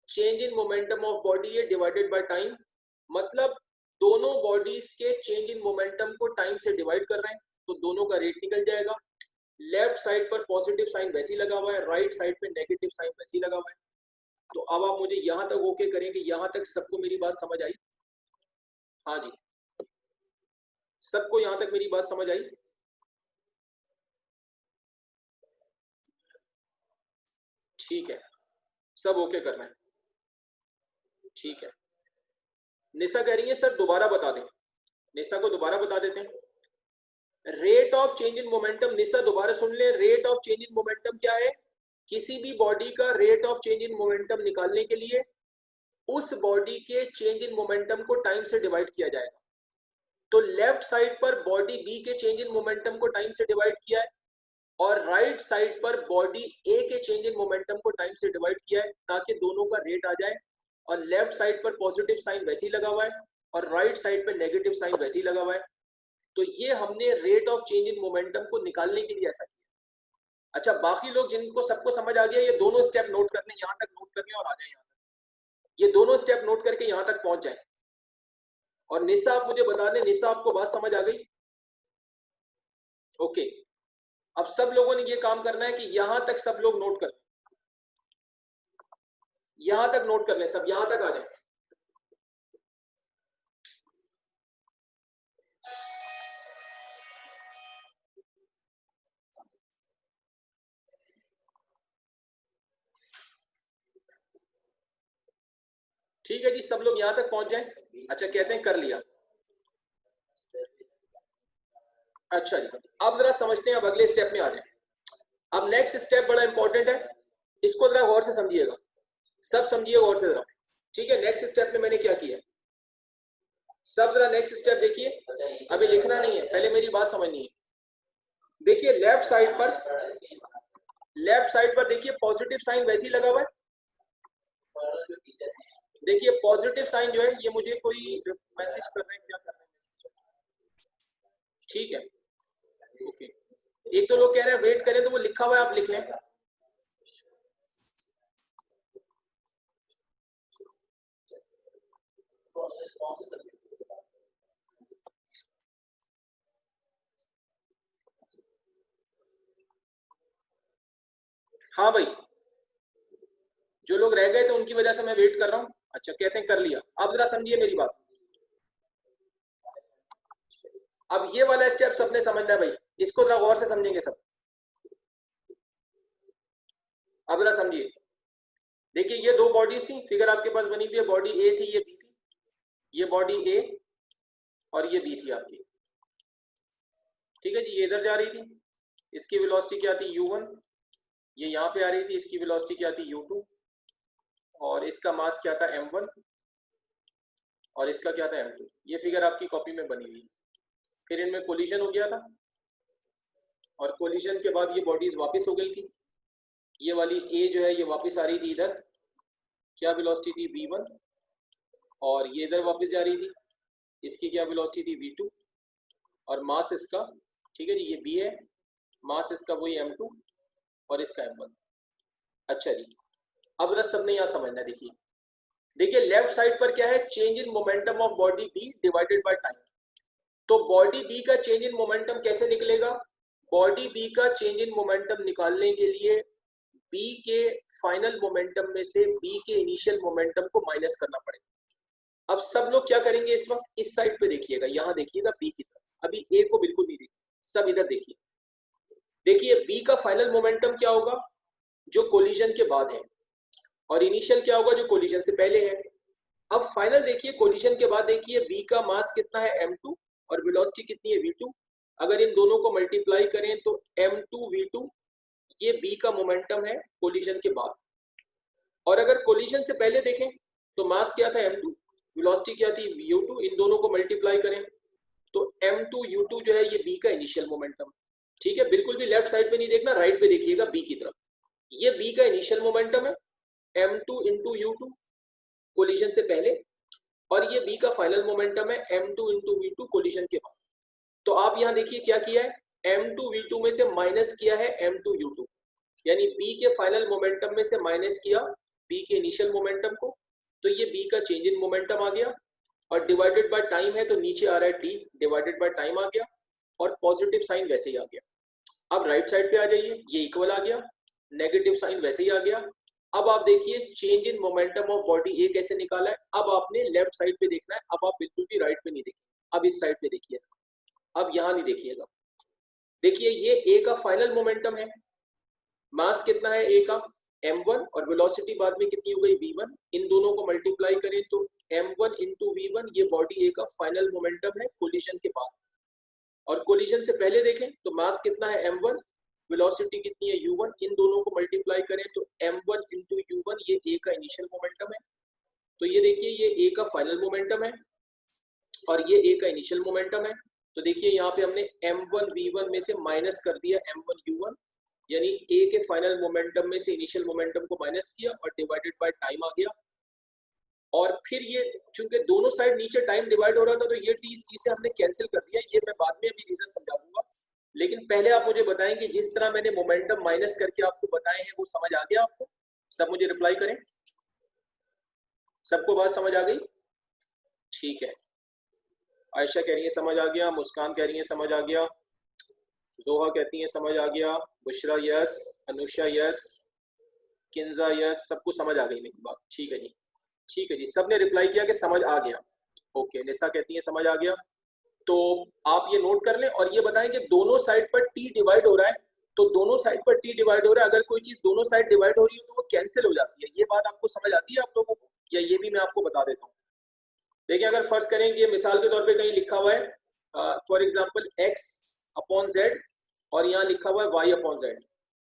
change in momentum of body A divided by time. मतलब दोनों बॉडीज के चेंज इन मोमेंटम को टाइम से डिवाइड कर रहे हैं तो दोनों का रेट निकल जाएगा। लेफ्ट साइड पर पॉजिटिव साइन वैसे ही लगा हुआ है, राइट साइड पे नेगेटिव साइन वैसे ही लगा हुआ है। तो अब आप मुझे यहां तक ओके करें कि यहां तक सबको मेरी बात समझ आई? हाँ जी, सबको यहां तक मेरी बात समझ आई? ठीक है, सब ओके करना है, ठीक है। निशा कह रही है सर दोबारा बता दें, निशा को दोबारा बता देते हैं। Rate of change in momentum, Nisha दोबारा सुन ले, rate of change in momentum क्या है, किसी भी बॉडी का rate of change in momentum निकालने के लिए उस बॉडी के चेंज इन मोमेंटम को टाइम से डिवाइड किया जाएगा। तो लेफ्ट साइड पर बॉडी बी के चेंज इन मोमेंटम को टाइम से डिवाइड किया है, और राइट साइड पर बॉडी ए के चेंज इन मोमेंटम को टाइम से डिवाइड किया है, ताकि दोनों का रेट आ जाए। और लेफ्ट साइड पर पॉजिटिव साइन वैसे ही लगा हुआ है और राइट साइड पर नेगेटिव साइन वैसे ही लगा हुआ है। तो ये हमने rate of change in momentum को निकालने के लिए ऐसा किया। अच्छा, बाकी लोग जिनको सबको समझ आ गया, ये दोनों स्टेप नोट करने, यहां तक नोट करने और आ जाए यहाँ तक, ये दोनों स्टेप नोट करके यहां तक पहुंच जाए। और निशा आप मुझे बता दें, निशा आपको बात समझ आ गई? ओके, अब सब लोगों ने ये काम करना है कि यहां तक सब लोग नोट कर, यहां तक नोट कर ले, सब यहां तक आ जाए। ठीक है जी, सब लोग यहां तक पहुंच जाए। अच्छा, कहते हैं कर लिया। अच्छा जी, अब जरा समझते हैं, अब अगले स्टेप में आ जाए। अब नेक्स्ट स्टेप बड़ा इंपॉर्टेंट है, इसको जरा गौर से समझिएगा, सब समझिए गौर से जरा। ठीक है, नेक्स्ट स्टेप में मैंने क्या किया, सब जरा नेक्स्ट स्टेप देखिए। अभी लिखना नहीं है, पहले मेरी बात समझनी है। देखिए लेफ्ट साइड पर देखिए पॉजिटिव साइन वैसे ही लगा हुआ है। देखिए पॉजिटिव साइन जो है, ये मुझे कोई मैसेज कर रहे हैं, क्या कर रहे हैं? ठीक है, ओके। एक तो लोग कह रहे हैं वेट करें, तो वो लिखा हुआ है, आप लिख लें। हाँ भाई, जो लोग रह गए थे उनकी वजह से मैं वेट कर रहा हूँ। अच्छा, कहते हैं कर लिया। अब जरा समझिए मेरी बात, अब ये वाला स्टेप सबने समझना है भाई, इसको जरा गौर से समझेंगे सब। अब जरा समझिए, देखिए ये दो बॉडीज थी, फिगर आपके पास बनी हुई है, बॉडी ए थी, ये बी थी, ये बॉडी ए और ये बी थी आपकी। ठीक है जी, ये इधर जा रही थी, इसकी वेलोसिटी क्या थी u1, ये यहाँ पे आ रही थी, इसकी वेलोसिटी क्या थी u2, और इसका मास क्या था m1 और इसका क्या था m2। ये फिगर आपकी कॉपी में बनी हुई। फिर इनमें कोलिजन हो गया था, और कोलिजन के बाद ये बॉडीज वापस हो गई थी। ये वाली ए जो है ये वापस आ रही थी इधर, क्या वेलोसिटी थी v1, और ये इधर वापस जा रही थी, इसकी क्या वेलोसिटी थी v2, और मास इसका, ठीक है जी, ये b है, मास इसका वही m2 और इसका m1। अच्छा जी, अब रस सबने यहाँ समझना है। देखिए लेफ्ट साइड पर क्या है, change in momentum of body B divided by time. तो बॉडी बी का चेंज इन मोमेंटम कैसे निकलेगा, बॉडी बी का चेंज इन मोमेंटम निकालने के लिए बी के फाइनल मोमेंटम में से बी के इनिशियल मोमेंटम को माइनस करना पड़ेगा। अब सब लोग क्या करेंगे इस वक्त, इस साइड पे देखिएगा, यहाँ देखिएगा बी की तरफ, अभी ए को बिल्कुल नहीं देखिए, सब इधर देखिए। देखिए बी का फाइनल मोमेंटम क्या होगा, जो कोलिजन के बाद है, और इनिशियल क्या होगा, जो कोलिजन से पहले है। अब फाइनल देखिए, कोलिजन के बाद देखिए बी का मास कितना है m2 और वेलोसिटी कितनी है v2। अगर इन दोनों को मल्टीप्लाई करें तो m2 v2, ये बी का मोमेंटम है कोलिजन के बाद। और अगर कोलिजन से पहले देखें तो मास क्या था m2, वेलोसिटी क्या थी u2, इन दोनों को मल्टीप्लाई करें तो M2U2 जो है ये B का इनिशियल मोमेंटम, ठीक है, बिल्कुल भी लेफ्ट साइड पे नहीं देखना, राइट पे देखिएगा B की तरफ, ये B का इनिशियल मोमेंटम है M2 into U2 कोलिजन से पहले, और ये B का फाइनल मोमेंटम है M2 into V2 कोलिजन के बाद। तो आप यहाँ देखिए क्या किया है, M2V2 में से माइनस किया है M2U2, यानी B के फाइनल मोमेंटम में से माइनस किया B के इनिशियल मोमेंटम को, तो ये B का चेंज इन मोमेंटम आ गया, और डिवाइडेड बाय टाइम है तो नीचे आ रहा है T डिवाइडेड बाय टाइम आ गया, और पॉजिटिव साइन वैसे ही आ गया। अब राइट साइड पे आ जाइए, ये इक्वल आ गया, नेगेटिव साइन वैसे ही आ गया। अब आप देखिए change in momentum of body A कैसे निकाला है, अब आपने लेफ्ट साइड पे देखना है, अब आप बिल्कुल भी राइट पे नहीं देखिए, अब इस साइड पे देखिए, अब यहाँ नहीं देखिएगा। देखिए ये ए का फाइनल मोमेंटम है, मास कितना है ए का m1, और वेलोसिटी बाद में कितनी हो गई v1, इन दोनों को मल्टीप्लाई करें तो m1 into v1 ये बॉडी ए का फाइनल मोमेंटम है कोलिजन के बाद। और कोलिजन से पहले देखें तो मास कितना है m1, वेलोसिटी कितनी है u1, इन दोनों को मल्टीप्लाई करें तो m1 into u1 ये ए का इनिशियल मोमेंटम है। तो ये देखिए ये ए का फाइनल मोमेंटम है और ये ए का इनिशियल मोमेंटम है। तो देखिए यहाँ पे हमने m1 v1 में से माइनस कर दिया m1 u1, यानी ए के फाइनल मोमेंटम में से इनिशियल मोमेंटम को माइनस किया और डिवाइडेड बाय टाइम आ गया। और फिर ये चूंकि दोनों साइड नीचे टाइम डिवाइड हो रहा था तो ये टी इस टी से हमने कैंसिल कर दिया, ये मैं बाद में अभी रीजन समझा दूंगा। लेकिन पहले आप मुझे बताएं कि जिस तरह मैंने मोमेंटम माइनस करके आपको बताए हैं वो समझ आ गया आपको? सब मुझे रिप्लाई करें, सबको बात समझ आ गई? ठीक है, आयशा कह रही है समझ आ गया, मुस्कान कह रही है समझ आ गया, जोहा कहती है समझ आ गया, Bushra yes, Anusha yes, Kinza yes, सबको समझ आ गई मेरी बात? ठीक है जी, ठीक है जी, सबने रिप्लाई किया कि समझ आ गया। ओके, निशा कहती है समझ आ गया। तो आप ये नोट कर लें और ये बताएं कि दोनों साइड पर टी डिवाइड हो रहा है, तो दोनों साइड पर टी डिवाइड हो रहा है, अगर कोई चीज दोनों साइड डिवाइड हो रही है तो वो कैंसिल हो जाती है। ये बात आपको समझ आती है आप लोगों को, या ये भी मैं आपको बता देता हूँ? देखिए अगर फर्ज करें कि मिसाल के तौर पे कहीं लिखा हुआ है for example x upon z और यहाँ लिखा हुआ है y अपॉन z,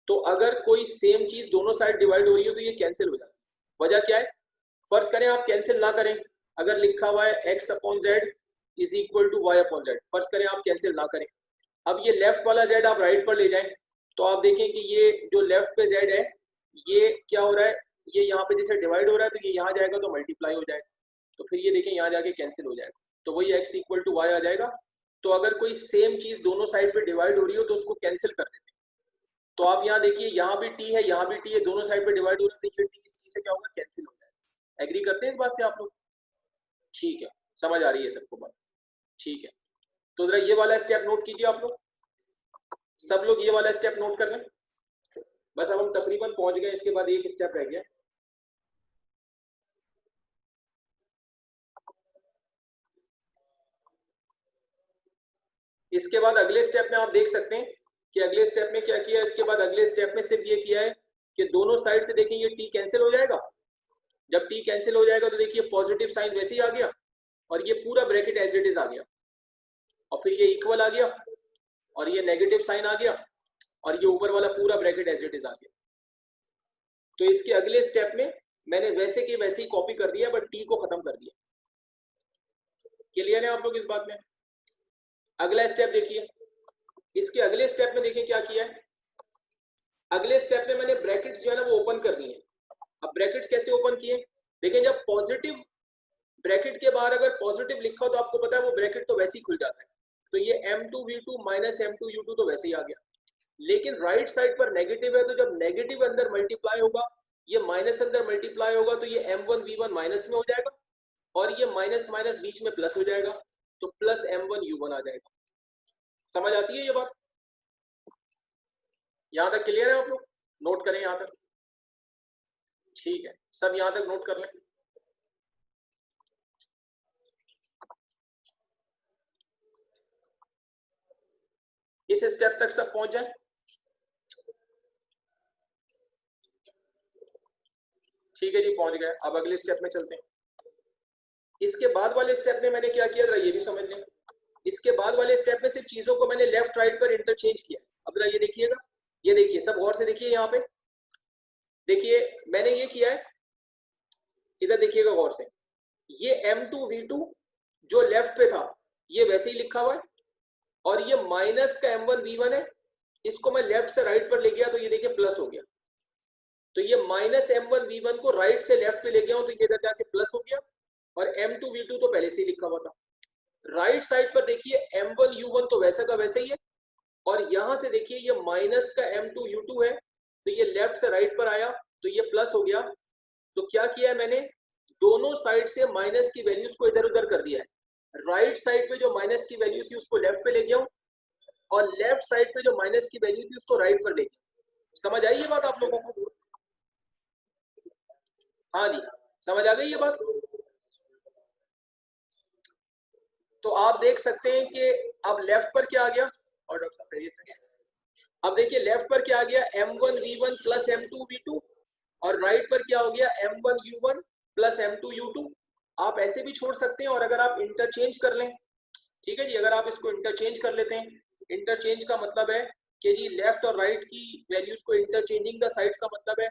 तो अगर कोई सेम चीज दोनों साइड डिवाइड हो रही है तो ये कैंसिल हो जाती है। वजह क्या है? फर्ज करें आप कैंसिल ना करें, अगर लिखा हुआ है x upon z is equal to y upon z, फर्ज करें आप कैंसिल ना करें, अब ये लेफ्ट वाला z आप राइट पर ले जाएं तो आप देखें कि ये जो लेफ्ट पे z है ये क्या हो रहा है, ये यहाँ पे जैसे डिवाइड हो रहा है तो ये यहाँ जाएगा तो मल्टीप्लाई हो जाएगा, तो फिर ये देखें यहाँ जाके कैंसिल हो जाएगा, तो वही x इक्वल टू वाई आ जाएगा। तो अगर कोई सेम चीज दोनों साइड पे डिवाइड हो रही हो तो उसको कैंसिल कर देते हैं। तो आप यहाँ देखिए यहाँ भी t है यहाँ भी t है, दोनों साइड पे डिवाइड हो रही है तो ये t इस चीज से क्या होगा, कैंसिल हो जाएगा। एग्री करते हैं इस बात पे आप लोग? ठीक है, समझ आ रही है सबको बात? ठीक है, तो जरा ये वाला स्टेप नोट कीजिए आप लोग, सब लोग ये वाला स्टेप नोट कर लें। बस अब हम तकरीबन पहुंच गए, इसके बाद एक स्टेप रह गया। इसके बाद अगले स्टेप में आप देख सकते हैं कि अगले स्टेप में क्या किया, इसके बाद अगले स्टेप में सिर्फ ये किया है कि दोनों साइड से देखें ये टी कैंसिल हो जाएगा। जब टी कैंसिल हो जाएगा तो देखिए पॉजिटिव साइन वैसे ही आ गया और ये पूरा ब्रैकेट एज इट इज आ गया, और फिर ये इक्वल आ गया और ये नेगेटिव साइन आ गया और ये ऊपर वाला पूरा ब्रैकेट एज इट इज आ गया। तो इसके अगले स्टेप में मैंने वैसे की वैसे ही कॉपी कर दिया बट टी को खत्म कर दिया। क्लियर है आप लोग इस बात में? अगला स्टेप देखिए, इसके अगले स्टेप में देखिए क्या किया है। अगले स्टेप में मैंने ब्रैकेट्स जो है ना वो ओपन कर दिए। अब ब्रैकेट्स कैसे ओपन किए? देखिए जब पॉजिटिव ब्रैकेट के बाहर अगर पॉजिटिव लिखा हो तो आपको पता है वो ब्रैकेट तो वैसे ही खुल जाता है, तो ये m2v2 माइनस m2u2 तो वैसे ही आ गया। लेकिन राइट साइड पर नेगेटिव है तो जब नेगेटिव अंदर मल्टीप्लाई होगा, ये माइनस अंदर मल्टीप्लाई होगा तो ये m1v1 माइनस में हो जाएगा और ये माइनस माइनस बीच में प्लस हो जाएगा, तो प्लस m1u1 आ जाएगा। समझ आती है ये बात? यहां तक क्लियर है आप लोग? नोट करें यहां तक? ठीक है, सब यहां तक नोट कर लें। इस स्टेप तक सब पहुंच जाए। ठीक है जी, पहुंच गए। अब अगले स्टेप में चलते हैं। इसके बाद वाले स्टेप में मैंने क्या किया जरा ये भी समझ लें। इसके बाद वाले स्टेप में सिर्फ चीजों को मैंने लेफ्ट राइट पर इंटरचेंज किया। अब जरा ये देखिएगा, ये देखिए सब गौर से देखिए, यहाँ पे देखिए मैंने ये किया है, इधर देखिएगा गौर से, ये m2v2 जो लेफ्ट पे था ये वैसे ही लिखा हुआ है, और ये माइनस का m1 v1 है, इसको मैं लेफ्ट से राइट पर ले गया तो ये देखिए प्लस हो गया। तो ये माइनस m1 v1 को राइट से लेफ्ट पे ले गया हूं तो ये इधर जाके प्लस हो गया, और m2 v2 तो पहले से ही लिखा हुआ था। राइट साइड पर देखिए m1 u1 तो वैसा का वैसे ही है, और यहां से देखिए ये माइनस का m2 u2 है, तो ये लेफ्ट से राइट पर आया तो ये प्लस हो गया। तो क्या किया है मैंने, दोनों साइड से माइनस की वैल्यूज को इधर उधर कर दिया है। राइट साइड पे जो माइनस की वैल्यू थी उसको लेफ्ट पे ले गया हूं, और लेफ्ट साइड पे जो माइनस की वैल्यू थी उसको राइट पर ले गया। समझ आई ये बात आप लोगों को? हाँ जी, समझ आ गई ये बात? तो आप देख सकते हैं कि अब लेफ्ट पर क्या आ गया, और डॉक्टर साहब ये सही है। अब देखिए लेफ्ट पर क्या आ गया, m1 v1 plus m2 v2, और राइट पर क्या हो गया, m1 u1 plus m2 u2। आप ऐसे भी छोड़ सकते हैं, और अगर आप इंटरचेंज कर लें, ठीक है जी, अगर आप इसको इंटरचेंज कर लेते हैं, इंटरचेंज का मतलब है कि जी लेफ्ट और राइट की वैल्यूज को इंटरचेंजिंग द साइड्स का मतलब है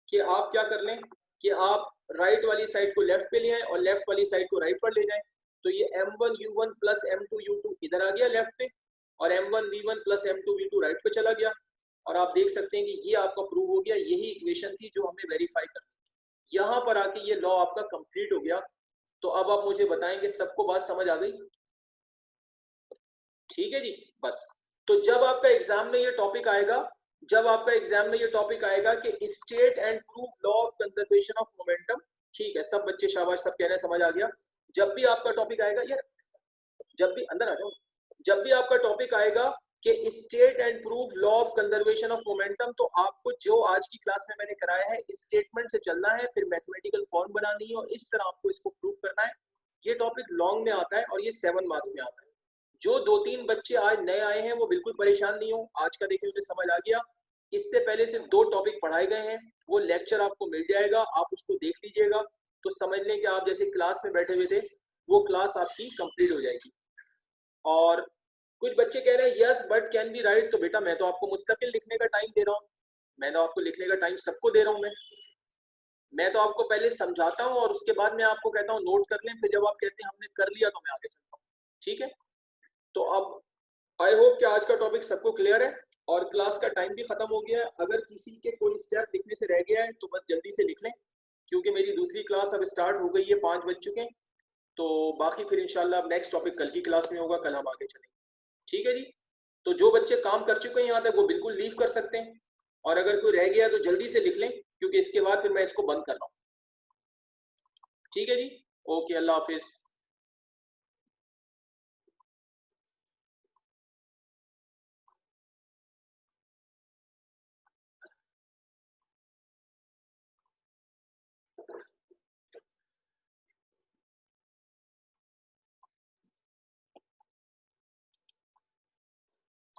कि आप क्या कर लें कि आप राइट वाली साइड को लेफ्ट पे ले आए और लेफ्ट वाली साइड को राइट पर ले जाएं। तो ये m1 u1 plus m2 u2 इधर आ गया लेफ्ट पे, और m1 v1 plus m2 v2 right पे चला गया। और आप देख सकते हैं कि ये आपका प्रूव हो गया, यही इक्वेशन थी जो हमें वेरीफाई करनी। यहाँ पर आके ये लॉ आपका कंप्लीट हो गया। तो अब आप मुझे बताएंगे सबको बात समझ आ गई? ठीक है जी, बस। तो जब आपका एग्जाम में ये टॉपिक आएगा, जब आपका एग्जाम में ये टॉपिक आएगा कि state and proof law of conservation of momentum, ठीक है सब बच्चे शाबाश, सब कह रहे हैं समझ आ गया। जब भी आपका टॉपिक आएगा यार, जब भी अंदर आ जाओ, जब भी आपका टॉपिक आएगा कि state and proof law of conservation of momentum, तो आपको जो आज की क्लास में मैंने कराया है स्टेटमेंट से चलना है, फिर मैथमेटिकल फॉर्म बनानी है, और इस तरह आपको इसको प्रूव करना है। ये टॉपिक लॉन्ग में आता है और ये 7 मार्क्स में आता है। जो 2-3 बच्चे आज नए आए हैं वो बिल्कुल परेशान नहीं हो, आज का देखिए मुझे समझ आ गया। इससे पहले सिर्फ 2 टॉपिक पढ़ाए गए हैं, वो लेक्चर आपको मिल जाएगा, आप उसको देख लीजिएगा तो समझ लें कि आप जैसे क्लास में बैठे हुए थे वो क्लास आपकी कंप्लीट हो जाएगी। और कुछ बच्चे कह रहे हैं yes but can be right, तो बेटा मैं तो आपको मुस्तकिल लिखने का टाइम दे रहा हूँ, मैं तो आपको लिखने का टाइम सबको दे रहा हूँ। मैं तो आपको पहले समझाता हूँ और उसके बाद मैं आपको कहता हूँ नोट कर लें, फिर जब आप कहते हैं हमने कर लिया तो मैं आगे चलता हूँ। ठीक है, तो अब आई होप कि आज का टॉपिक सबको क्लियर है और क्लास का टाइम भी खत्म हो गया है। अगर किसी के कोई स्टेप लिखने से रह गया है तो बस जल्दी से लिख लें, क्योंकि मेरी दूसरी क्लास अब स्टार्ट हो गई है, 5 बज चुके हैं। तो बाकी फिर इंशाल्लाह नेक्स्ट टॉपिक कल की क्लास में होगा, कल हम आगे चलेंगे। ठीक है जी, तो जो बच्चे काम कर चुके हैं यहाँ तक वो बिल्कुल लीव कर सकते हैं, और अगर कोई रह गया तो जल्दी से लिख लें, क्योंकि इसके बाद फिर मैं इसको बंद कर रहा हूँ। ठीक है जी, ओके, अल्लाह हाफिज।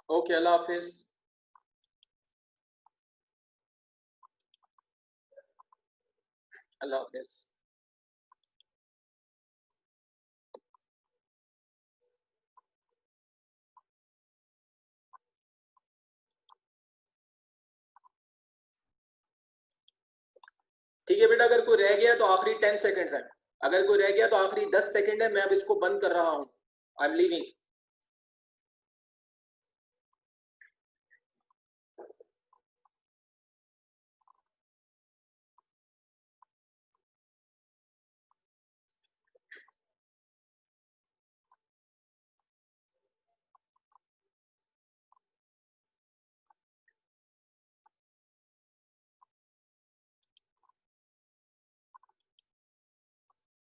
ओके, अल्लाह हाफिज। अल्लाह हाफिज। ठीक है बेटा, अगर कोई रह गया तो आखिरी 10 सेकंड्स है, अगर कोई रह गया तो आखिरी 10 सेकंड है, मैं अब इसको बंद कर रहा हूँ, आई एम लीविंग।